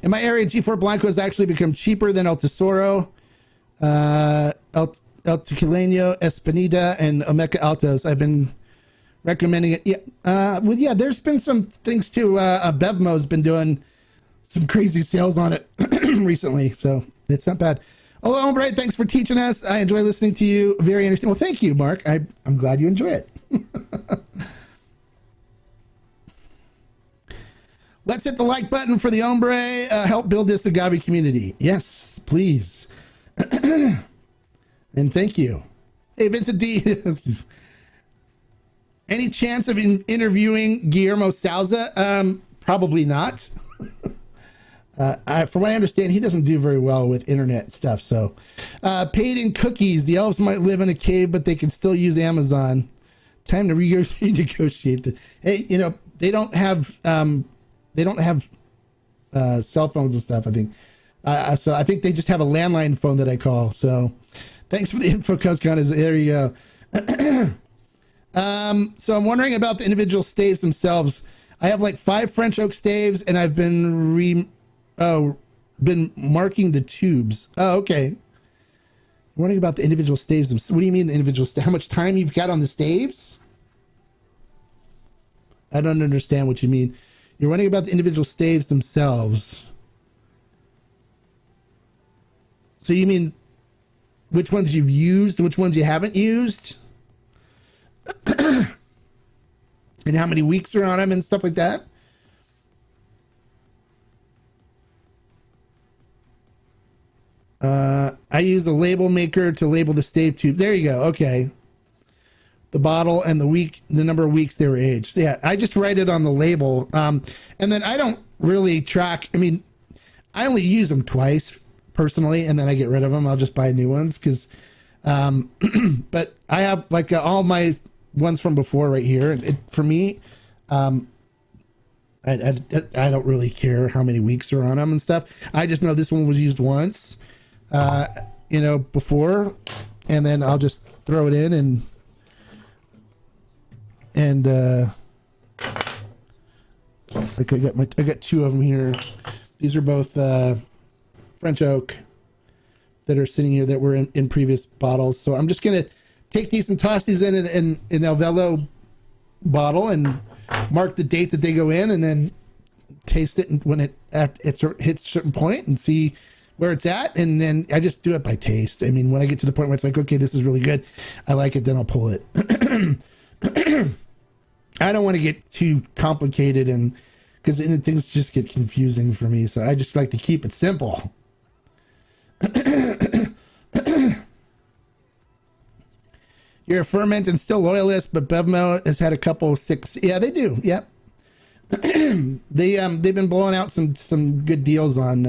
In my area, G4 Blanco has actually become cheaper than El Tesoro, El Tequilano, Espanida, and Olmeca Altos. I've been recommending it. Yeah, there's been some things too. Bevmo's been doing some crazy sales on it recently, so it's not bad. Hello, Hombre. Thanks for teaching us. I enjoy listening to you. Very interesting. Well, thank you, Mark. I'm glad you enjoy it. Let's hit the like button for the Hombre. Help build this agave community. Yes, please. And thank you. Hey, Vincent D. Any chance of interviewing Guillermo Souza? Probably not. From what I understand, he doesn't do very well with internet stuff. So, paid in cookies. The elves might live in a cave, but they can still use Amazon. Time to renegotiate. Hey, they don't have cell phones and stuff. I think. So I think they just have a landline phone that I call. So, thanks for the info, Cazcanes. There you go. So I'm wondering about the individual staves themselves. I have like 5 French oak staves, and I've been marking the tubes. Oh, okay. I'm wondering about the individual staves themselves. What do you mean the individual staves? How much time you've got on the staves? I don't understand what you mean. You're wondering about the individual staves themselves. So you mean which ones you've used, which ones you haven't used? And how many weeks are on them and stuff like that? I use a label maker to label the stave tube. There you go. Okay. The bottle and the number of weeks they were aged. Yeah, I just write it on the label. And then I don't really track. I mean, I only use them twice personally, and then I get rid of them. I'll just buy new ones because, but I have like all my ones from before right here. And for me, I don't really care how many weeks are on them and stuff. I just know this one was used once, before, and then I'll just throw it in and like I got two of them here. These are both French oak that are sitting here that were in previous bottles. So I'm just gonna take these and toss these in an Alvello bottle and mark the date that they go in, and then taste it when it hits a certain point and see where it's at. And then I just do it by taste. I mean, when I get to the point where it's like, okay, this is really good, I like it, then I'll pull it. I don't want to get too complicated, and because things just get confusing for me. So I just like to keep it simple. You're a ferment and still loyalist, but Bevmo has had a couple 6. Yeah, they do. Yep. They've been blowing out some good deals on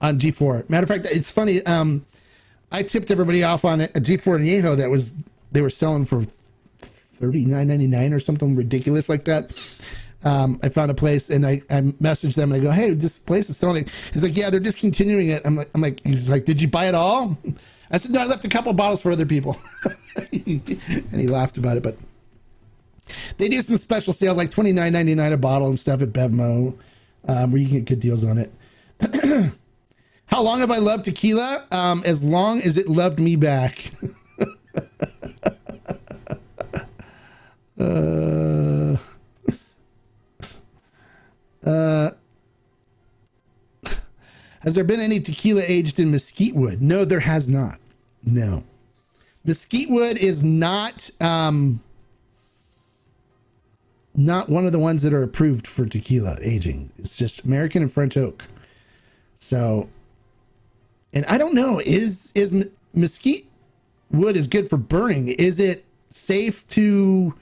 G4. Matter of fact, it's funny. I tipped everybody off on a G4 Añejo that they were selling for $39.99 or something ridiculous like that. I found a place and I messaged them and I go, hey, this place is selling it. He's like, yeah, they're discontinuing it. He's like, did you buy it all? I said, no, I left a couple bottles for other people. And he laughed about it, but they do some special sales, like $29.99 a bottle and stuff at Bevmo, where you can get good deals on it. How long have I loved tequila? As long as it loved me back. Has there been any tequila aged in mesquite wood? No, there has not. No. Mesquite wood is not one of the ones that are approved for tequila aging. It's just American and French oak. So, and I don't know, is mesquite wood is good for burning? Is it safe to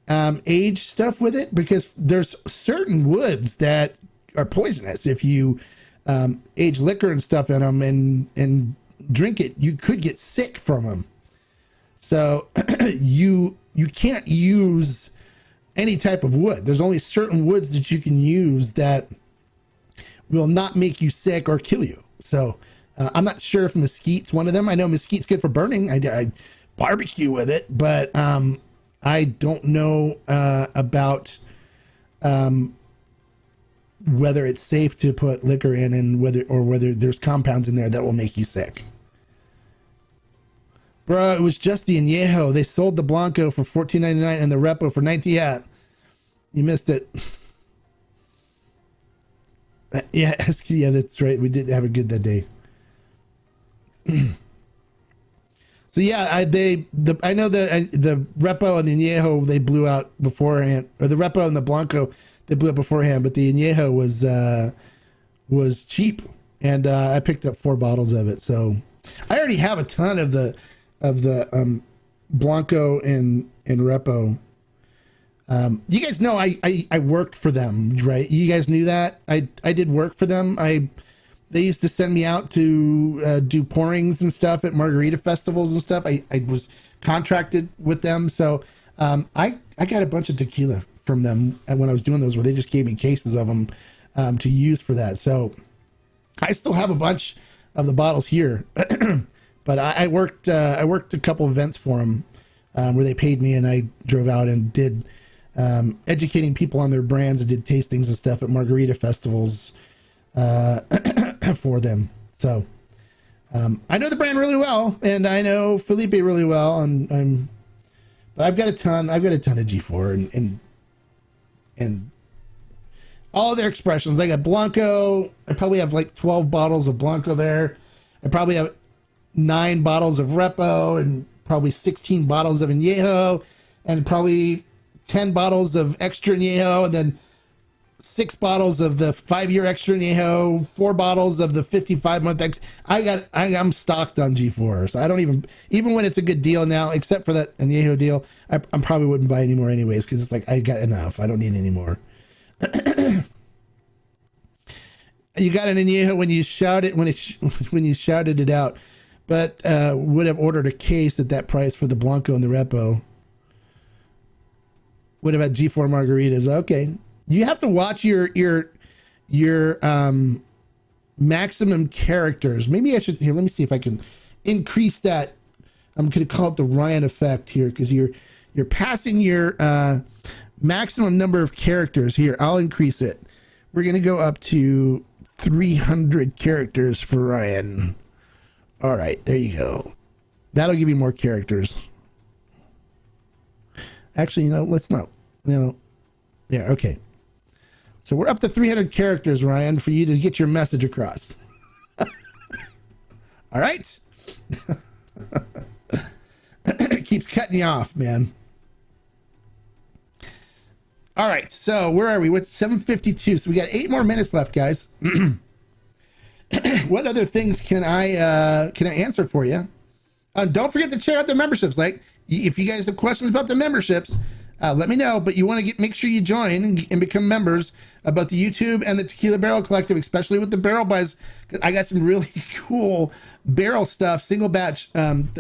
age stuff with it? Because there's certain woods that are poisonous. If you age liquor and stuff in them and drink it, you could get sick from them. So you can't use any type of wood. There's only certain woods that you can use that will not make you sick or kill you. So I'm not sure if mesquite's one of them. I know mesquite's good for burning. I barbecue with it, but I don't know about whether it's safe to put liquor in and whether there's compounds in there that will make you sick. Bro, it was just the Añejo. They sold the Blanco for $14.99 and the Repo for $19. Yeah, you missed it. Yeah, that's right. We did have a good that day. So yeah, I know the Repo and the Añejo they blew out beforehand, or the Repo and the Blanco they blew up beforehand, but the Añejo was cheap, and I picked up 4 bottles of it. So I already have a ton of the Blanco and Repo. You guys know I worked for them, right? You guys knew that I did work for them. They used to send me out to do pourings and stuff at margarita festivals and stuff. I was contracted with them, so I got a bunch of tequila from them when I was doing those, where they just gave me cases of them to use for that. So I still have a bunch of the bottles here, but I worked a couple events for them where they paid me, and I drove out and did educating people on their brands and did tastings and stuff at margarita festivals for them. So I know the brand really well, and I know Felipe really well, but I've got a ton of G4 and all their expressions. I got Blanco. I probably have like 12 bottles of Blanco there. I probably have 9 bottles of Repo and probably 16 bottles of Añejo and probably 10 bottles of extra Añejo, and then 6 bottles of the 5-year extra añejo, 4 bottles of the 55-month I'm stocked on G4, so I don't even when it's a good deal now, except for that añejo deal, I probably wouldn't buy any more anyways, because it's like I got enough. I don't need any more. You got an añejo when you shouted it out, but would have ordered a case at that price for the Blanco and the Repo. Would have had G4 margaritas. Okay. You have to watch your maximum characters. Maybe I should here. Let me see if I can increase that. I'm going to call it the Ryan effect here, because you're passing your maximum number of characters here. I'll increase it. We're going to go up to 300 characters for Ryan. All right, there you go. That'll give you more characters. Actually, let's not. There. Okay. So we're up to 300 characters, Ryan, for you to get your message across. All right. Keeps cutting you off, man. All right. So where are we? With 7:52. So we got 8 more minutes left, guys. What other things can I answer for you? Don't forget to check out the memberships. Like, if you guys have questions about the memberships, let me know. But you want to make sure you join and become members about the YouTube and the Tequila Barrel Collective, especially with the barrel buys. I got some really cool barrel stuff, single batch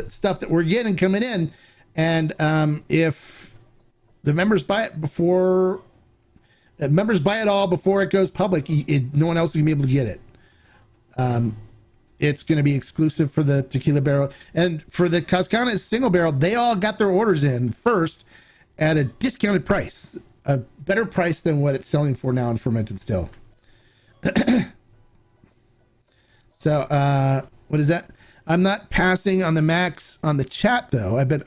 stuff that we're getting coming in. And if the members buy it before, members buy it all before it goes public, no one else is gonna be able to get it. It's going to be exclusive for the Tequila Barrel, and for the Cazcanes single barrel, they all got their orders in first at a discounted price, a better price than what it's selling for now in fermented still. So, what is that? I'm not passing on the max on the chat though. I've been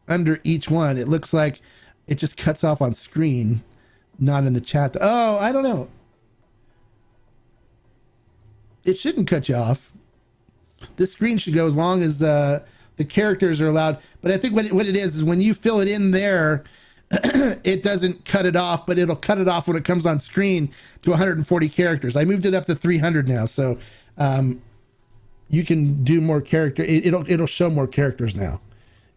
under each one. It looks like it just cuts off on screen, not in the chat. Oh, I don't know. It shouldn't cut you off. This screen should go as long as the characters are allowed. But I think what it is when you fill it in there, it doesn't cut it off, but it'll cut it off when it comes on screen to 140 characters. I moved it up to 300 now, so you can do more character. It'll show more characters now.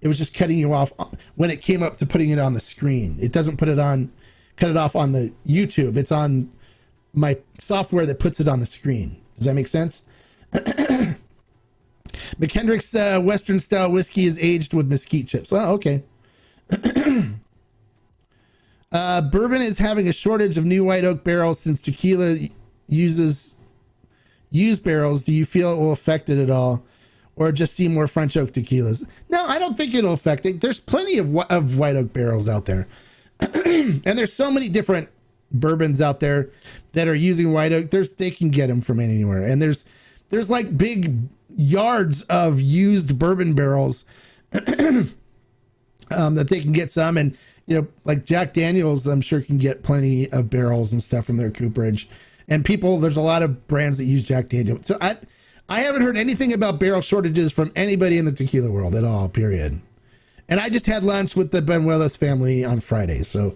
It was just cutting you off when it came up to putting it on the screen. It doesn't cut it off on the YouTube. It's on my software that puts it on the screen. Does that make sense? McKendrick's Western style whiskey is aged with mesquite chips. Oh, okay. Bourbon is having a shortage of new white oak barrels since tequila uses used barrels. Do you feel it will affect it at all, or just see more French oak tequilas? No, I don't think it'll affect it. There's plenty of white oak barrels out there, and there's so many different bourbons out there that are using white oak. They can get them from anywhere, and there's like big yards of used bourbon barrels that they can get some, and like Jack Daniels, I'm sure can get plenty of barrels and stuff from their cooperage. And there's a lot of brands that use Jack Daniels. So I haven't heard anything about barrel shortages from anybody in the tequila world at all, period. And I just had lunch with the Benuelos family on Friday, so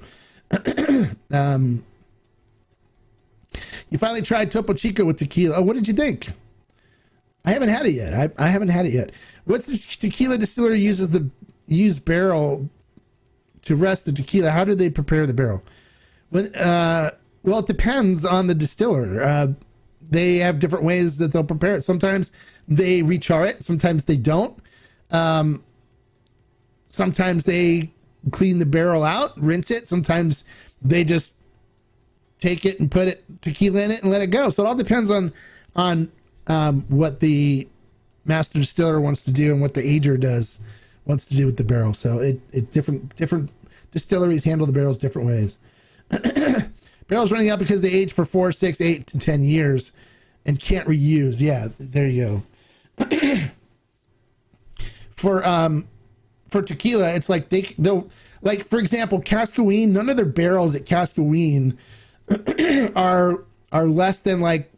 you finally tried Topo Chico with tequila. Oh, what did you think? I haven't had it yet. I haven't had it yet. What's the tequila distillery uses the used barrel to rest the tequila? How do they prepare the barrel? Well, it depends on the distiller. They have different ways that they'll prepare it. Sometimes they rechar it. Sometimes they don't. Sometimes they clean the barrel out, rinse it. Sometimes they just take it and put tequila in it and let it go. So it all depends on what the master distiller wants to do and what the ager wants to do with the barrel. So different distilleries handle the barrels different ways. Barrels running out because they age for 4, 6, 8 to 10 years and can't reuse. Yeah, there you go. For tequila, it's like they'll like, for example, Cascaween. None of their barrels at Cascaween are less than like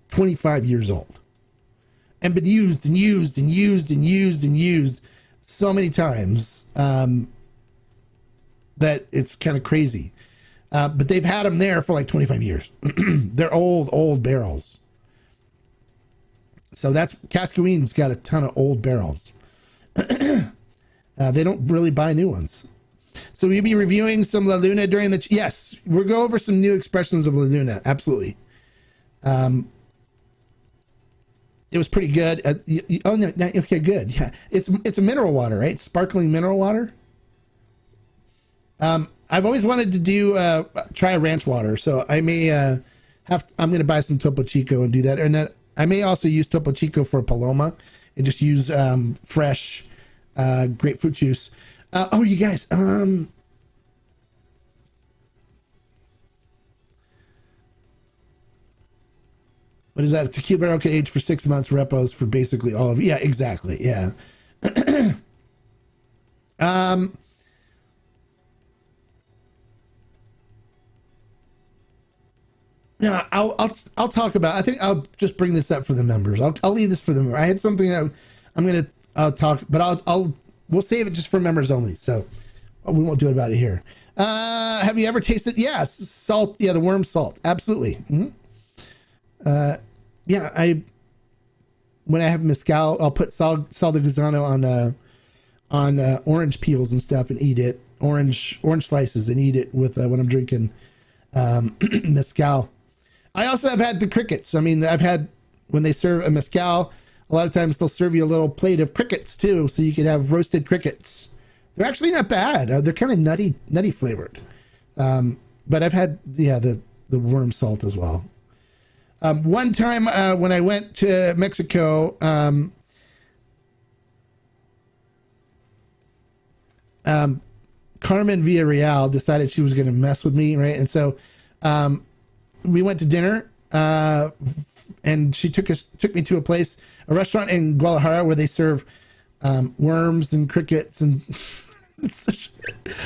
25 years old and been used and used and used and used and used so many times that it's kind of crazy. But they've had them there for like 25 years. They're old barrels. So that's Cascawene's got a ton of old barrels. They don't really buy new ones. So we'll be reviewing some La Luna during the... Yes, we'll go over some new expressions of La Luna. Absolutely. It was pretty good. Oh, no, okay, good. Yeah, it's a mineral water, right? Sparkling mineral water. I've always wanted to do try a ranch water, so I may I'm going to buy some Topo Chico and do that, and I may also use Topo Chico for Paloma and just use fresh grapefruit juice. Oh, you guys, what is that? A tequila barrel can age for 6 months. Repos for basically all of it. Yeah, exactly. Yeah. No, I'll talk about. I think I'll just bring this up for the members. I'll leave this for the members. I had something that I'm gonna talk, but we'll save it just for members only. So we won't do it about it here. Have you ever tasted? Yeah, salt. Yeah, the worm salt. Absolutely. Mm-hmm. Yeah, when I have mezcal, I'll put sal de gusano on orange peels and stuff and eat it. Orange slices and eat it with when I'm drinking mezcal. I also have had the crickets. I mean, I've had when they serve a mezcal, a lot of times they'll serve you a little plate of crickets too, so you can have roasted crickets. They're actually not bad. They're kind of nutty flavored. But I've had the worm salt as well. One time when I went to Mexico, Carmen Villarreal decided she was going to mess with me, right? And so we went to dinner, and she took me to a restaurant in Guadalajara where they serve worms and crickets and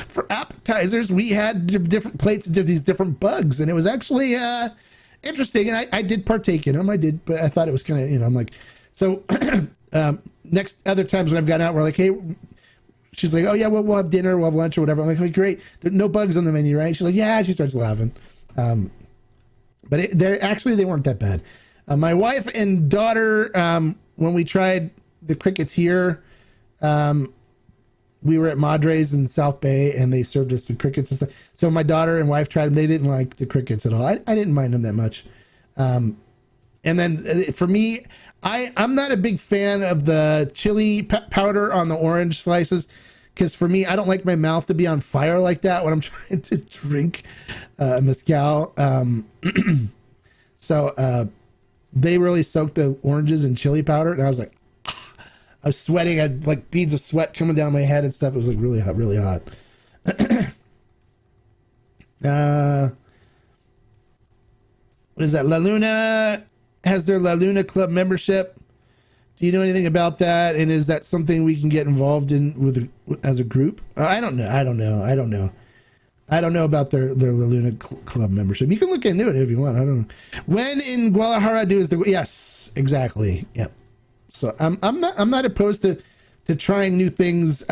for appetizers. We had different plates of these different bugs, and it was actually interesting, and I did partake in them. I did, but I thought it was kind of, I'm like, so next other times when I've gone out, we're like, hey, she's like, oh yeah, we'll have dinner, we'll have lunch or whatever. I'm like, oh great, there's no bugs on the menu, right? She's like, yeah. She starts laughing, but they weren't that bad. My wife and daughter, when we tried the crickets here, we were at Madre's in South Bay, and they served us the crickets and stuff. So my daughter and wife tried them. They didn't like the crickets at all. I didn't mind them that much. And then for me, I'm not a big fan of the chili powder on the orange slices, because for me, I don't like my mouth to be on fire like that when I'm trying to drink mezcal. So they really soaked the oranges in chili powder, and I was like, I was sweating. I had like beads of sweat coming down my head and stuff. It was like really hot, really hot. What is that? La Luna has their La Luna Club membership. Do you know anything about that? And is that something we can get involved in as a group? I don't know. I don't know about their La Luna Club membership. You can look into it if you want. I don't know. When in Guadalajara yes, exactly. Yep. So I'm not opposed to trying new things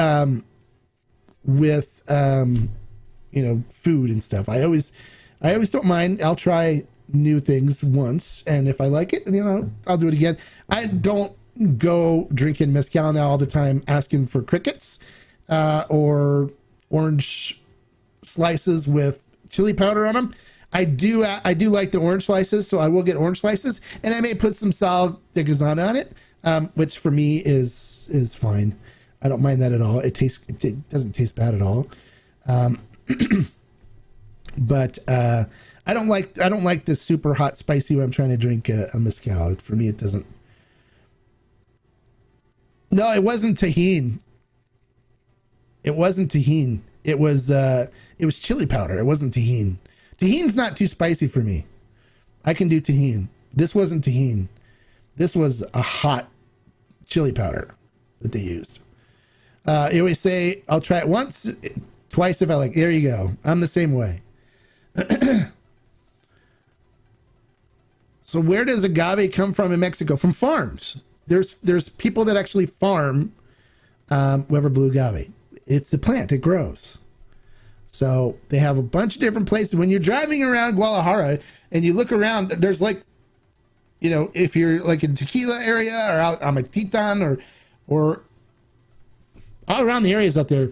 with food and stuff. I always don't mind. I'll try new things once, and if I like it, I'll do it again. I don't go drinking mezcal now all the time asking for crickets or orange slices with chili powder on them. I do like the orange slices, so I will get orange slices, and I may put some sal de gusano on it. Which for me is fine. I don't mind that at all. It doesn't taste bad at all. But I don't like this super hot spicy when I'm trying to drink a mezcal. For me, it doesn't. No, it wasn't Tajín. It wasn't Tajín. It was chili powder. It wasn't Tajín. Tajín's not too spicy for me. I can do Tajín. This wasn't Tajín. This was a hot chili powder that they used. You always say, I'll try it once, twice if I like. There you go. I'm the same way. So where does agave come from in Mexico? From farms. There's people that actually farm Weber Blue agave. It's a plant. It grows. So they have a bunch of different places. When you're driving around Guadalajara and you look around, there's like, you know, if you're like in Tequila area or out on Titan or all around the areas out there,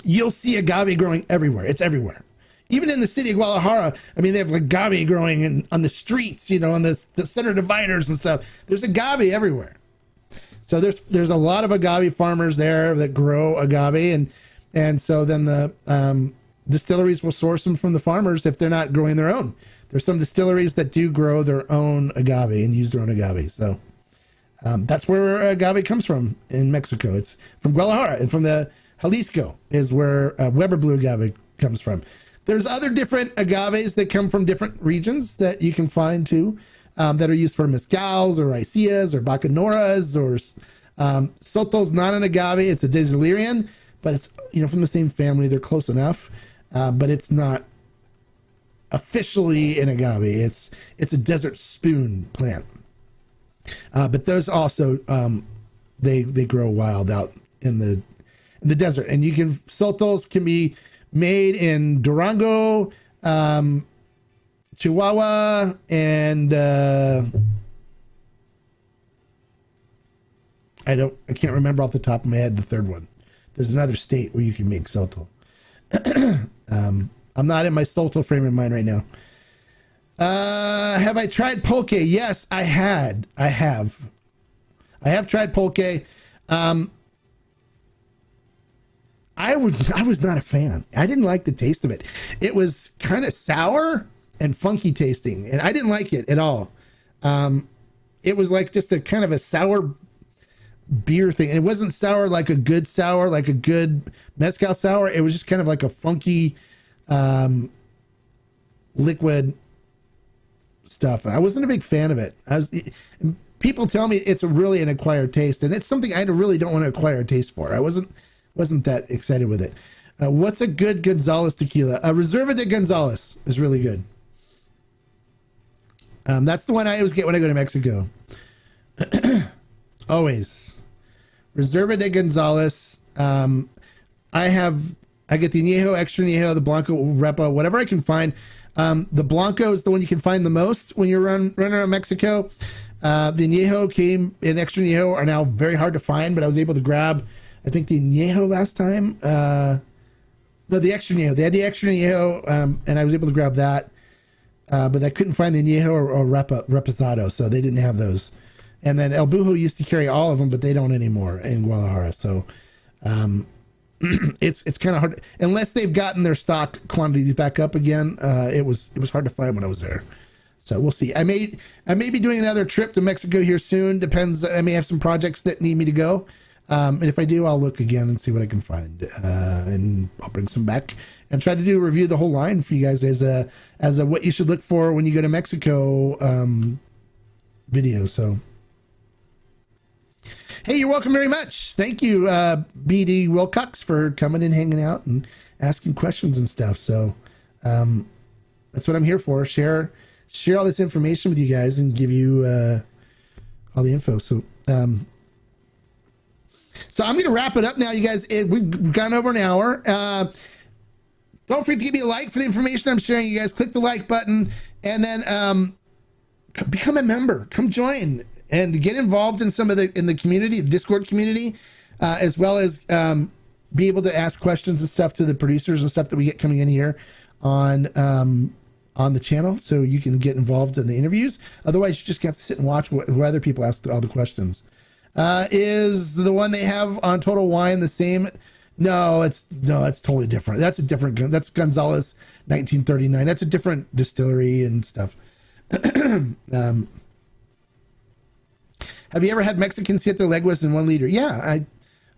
you'll see agave growing everywhere. It's everywhere. Even in the city of Guadalajara, I mean, they have agave growing on the streets, you know, on the center dividers and stuff. There's agave everywhere. So there's a lot of agave farmers there that grow agave, and so then the distilleries will source them from the farmers if they're not growing their own. There's some distilleries that do grow their own agave and use their own agave. So that's where agave comes from in Mexico. It's from Guadalajara, and from the Jalisco is where Weber Blue agave comes from. There's other different agaves that come from different regions that you can find too, that are used for mezcals or raicillas or bacanoras or Soto's not an agave. It's a Distillery, but it's, you know, from the same family. They're close enough, but it's not officially an agave. It's a desert spoon plant. But those also they grow wild out in the desert, and Sotos can be made in Durango, Chihuahua, and I can't remember off the top of my head the third one. There's another state where you can make Soto. I'm not in my Soto frame of mind right now. Have I tried pulque? Yes, I have. I have tried pulque. I was not a fan. I didn't like the taste of it. It was kind of sour and funky tasting, and I didn't like it at all. It was like just a kind of a sour beer thing. And it wasn't sour like a good mezcal sour. It was just kind of like a funky liquid stuff. I wasn't a big fan of it. People tell me it's really an acquired taste, and it's something I really don't want to acquire a taste for. I wasn't that excited with it. What's a good Gonzales tequila? Reserva de Gonzales is really good. That's the one I always get when I go to Mexico. Always. Reserva de Gonzales. I get the Añejo, Extra Añejo, the Blanco, Repo, whatever I can find. The Blanco is the one you can find the most when you're running around Mexico. The Añejo and Extra Añejo are now very hard to find, but I was able to grab, I think, the Añejo last time. No, the Extra Añejo. They had the Extra Añejo, and I was able to grab that. But I couldn't find the Añejo or Reposado, so they didn't have those. And then El Bujo used to carry all of them, but they don't anymore in Guadalajara. So it's kind of hard, unless they've gotten their stock quantities back up again. It was hard to find when I was there. So we'll see. I may be doing another trip to Mexico here soon. Depends. I may have some projects that need me to go. And if I do, I'll look again and see what I can find, and I'll bring some back and try to do a review of the whole line for you guys as a what you should look for when you go to Mexico video. So, hey, you're welcome very much. Thank you, BD Wilcox, for coming and hanging out and asking questions and stuff. So that's what I'm here for. Share all this information with you guys and give you all the info. So I'm going to wrap it up now, you guys. We've gone over an hour. Don't forget to give me a like for the information I'm sharing, you guys. Click the like button, and then become a member. Come join and get involved in in the community, the Discord community, as well as be able to ask questions and stuff to the producers and stuff that we get coming in here on the channel, so you can get involved in the interviews. Otherwise, you just have to sit and watch what other people ask all the questions. Is the one they have on Total Wine the same? No, it's totally different. That's Gonzales 1939. That's a different distillery and stuff. Have you ever had Mexican Siete Leguas in 1 liter? Yeah,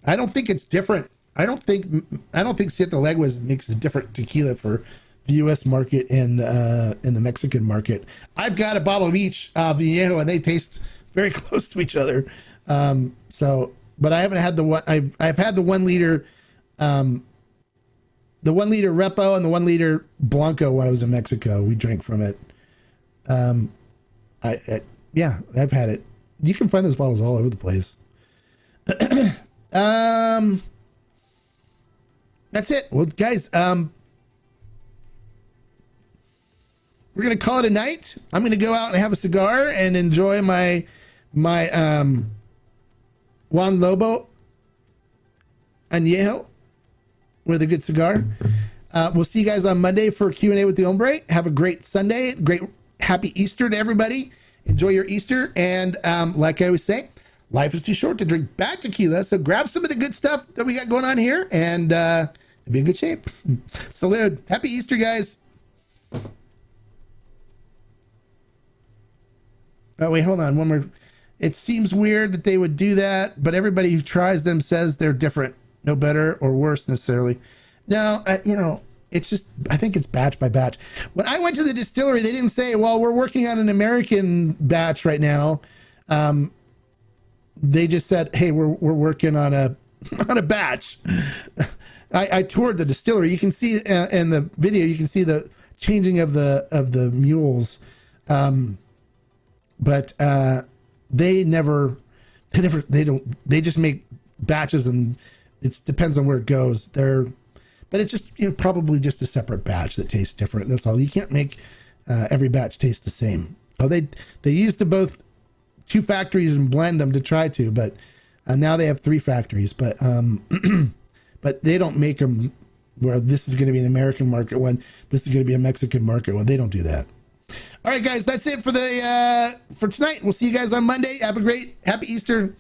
I don't think it's different. I don't think Siete Leguas makes a different tequila for the U.S. market and in the Mexican market. I've got a bottle of each of the Añejo, and they taste very close to each other. But I haven't had the one. I've had the 1 liter, the 1 liter Repo and the 1 liter Blanco when I was in Mexico. We drank from it. Yeah, I've had it. You can find those bottles all over the place. That's it. Well, guys, we're gonna call it a night. I'm gonna go out and have a cigar and enjoy my Juan Lobo Añejo with a good cigar. We'll see you guys on Monday for Q&A with the Hombre. Have a great Sunday. Great happy Easter to everybody. Enjoy your Easter. And like I always say, life is too short to drink bad tequila. So grab some of the good stuff that we got going on here and be in good shape. Salute. Happy Easter, guys. Oh, wait, hold on. One more. It seems weird that they would do that, but everybody who tries them says they're different. No better or worse necessarily. No, it's just, I think it's batch by batch. When I went to the distillery, they didn't say, well, we're working on an American batch right now. They just said, hey, we're working on a batch. I toured the distillery. You can see in the video, you can see the changing of the mules. But they just make batches, and it depends on where it goes. But it's just probably just a separate batch that tastes different. That's all. You can't make every batch taste the same. Oh, they used both two factories and blend them to try to, but now they have 3 factories. But but they don't make them where this is going to be an American market one, this is going to be a Mexican market one. They don't do that. All right, guys, that's it for tonight. We'll see you guys on Monday. Have a great happy Easter.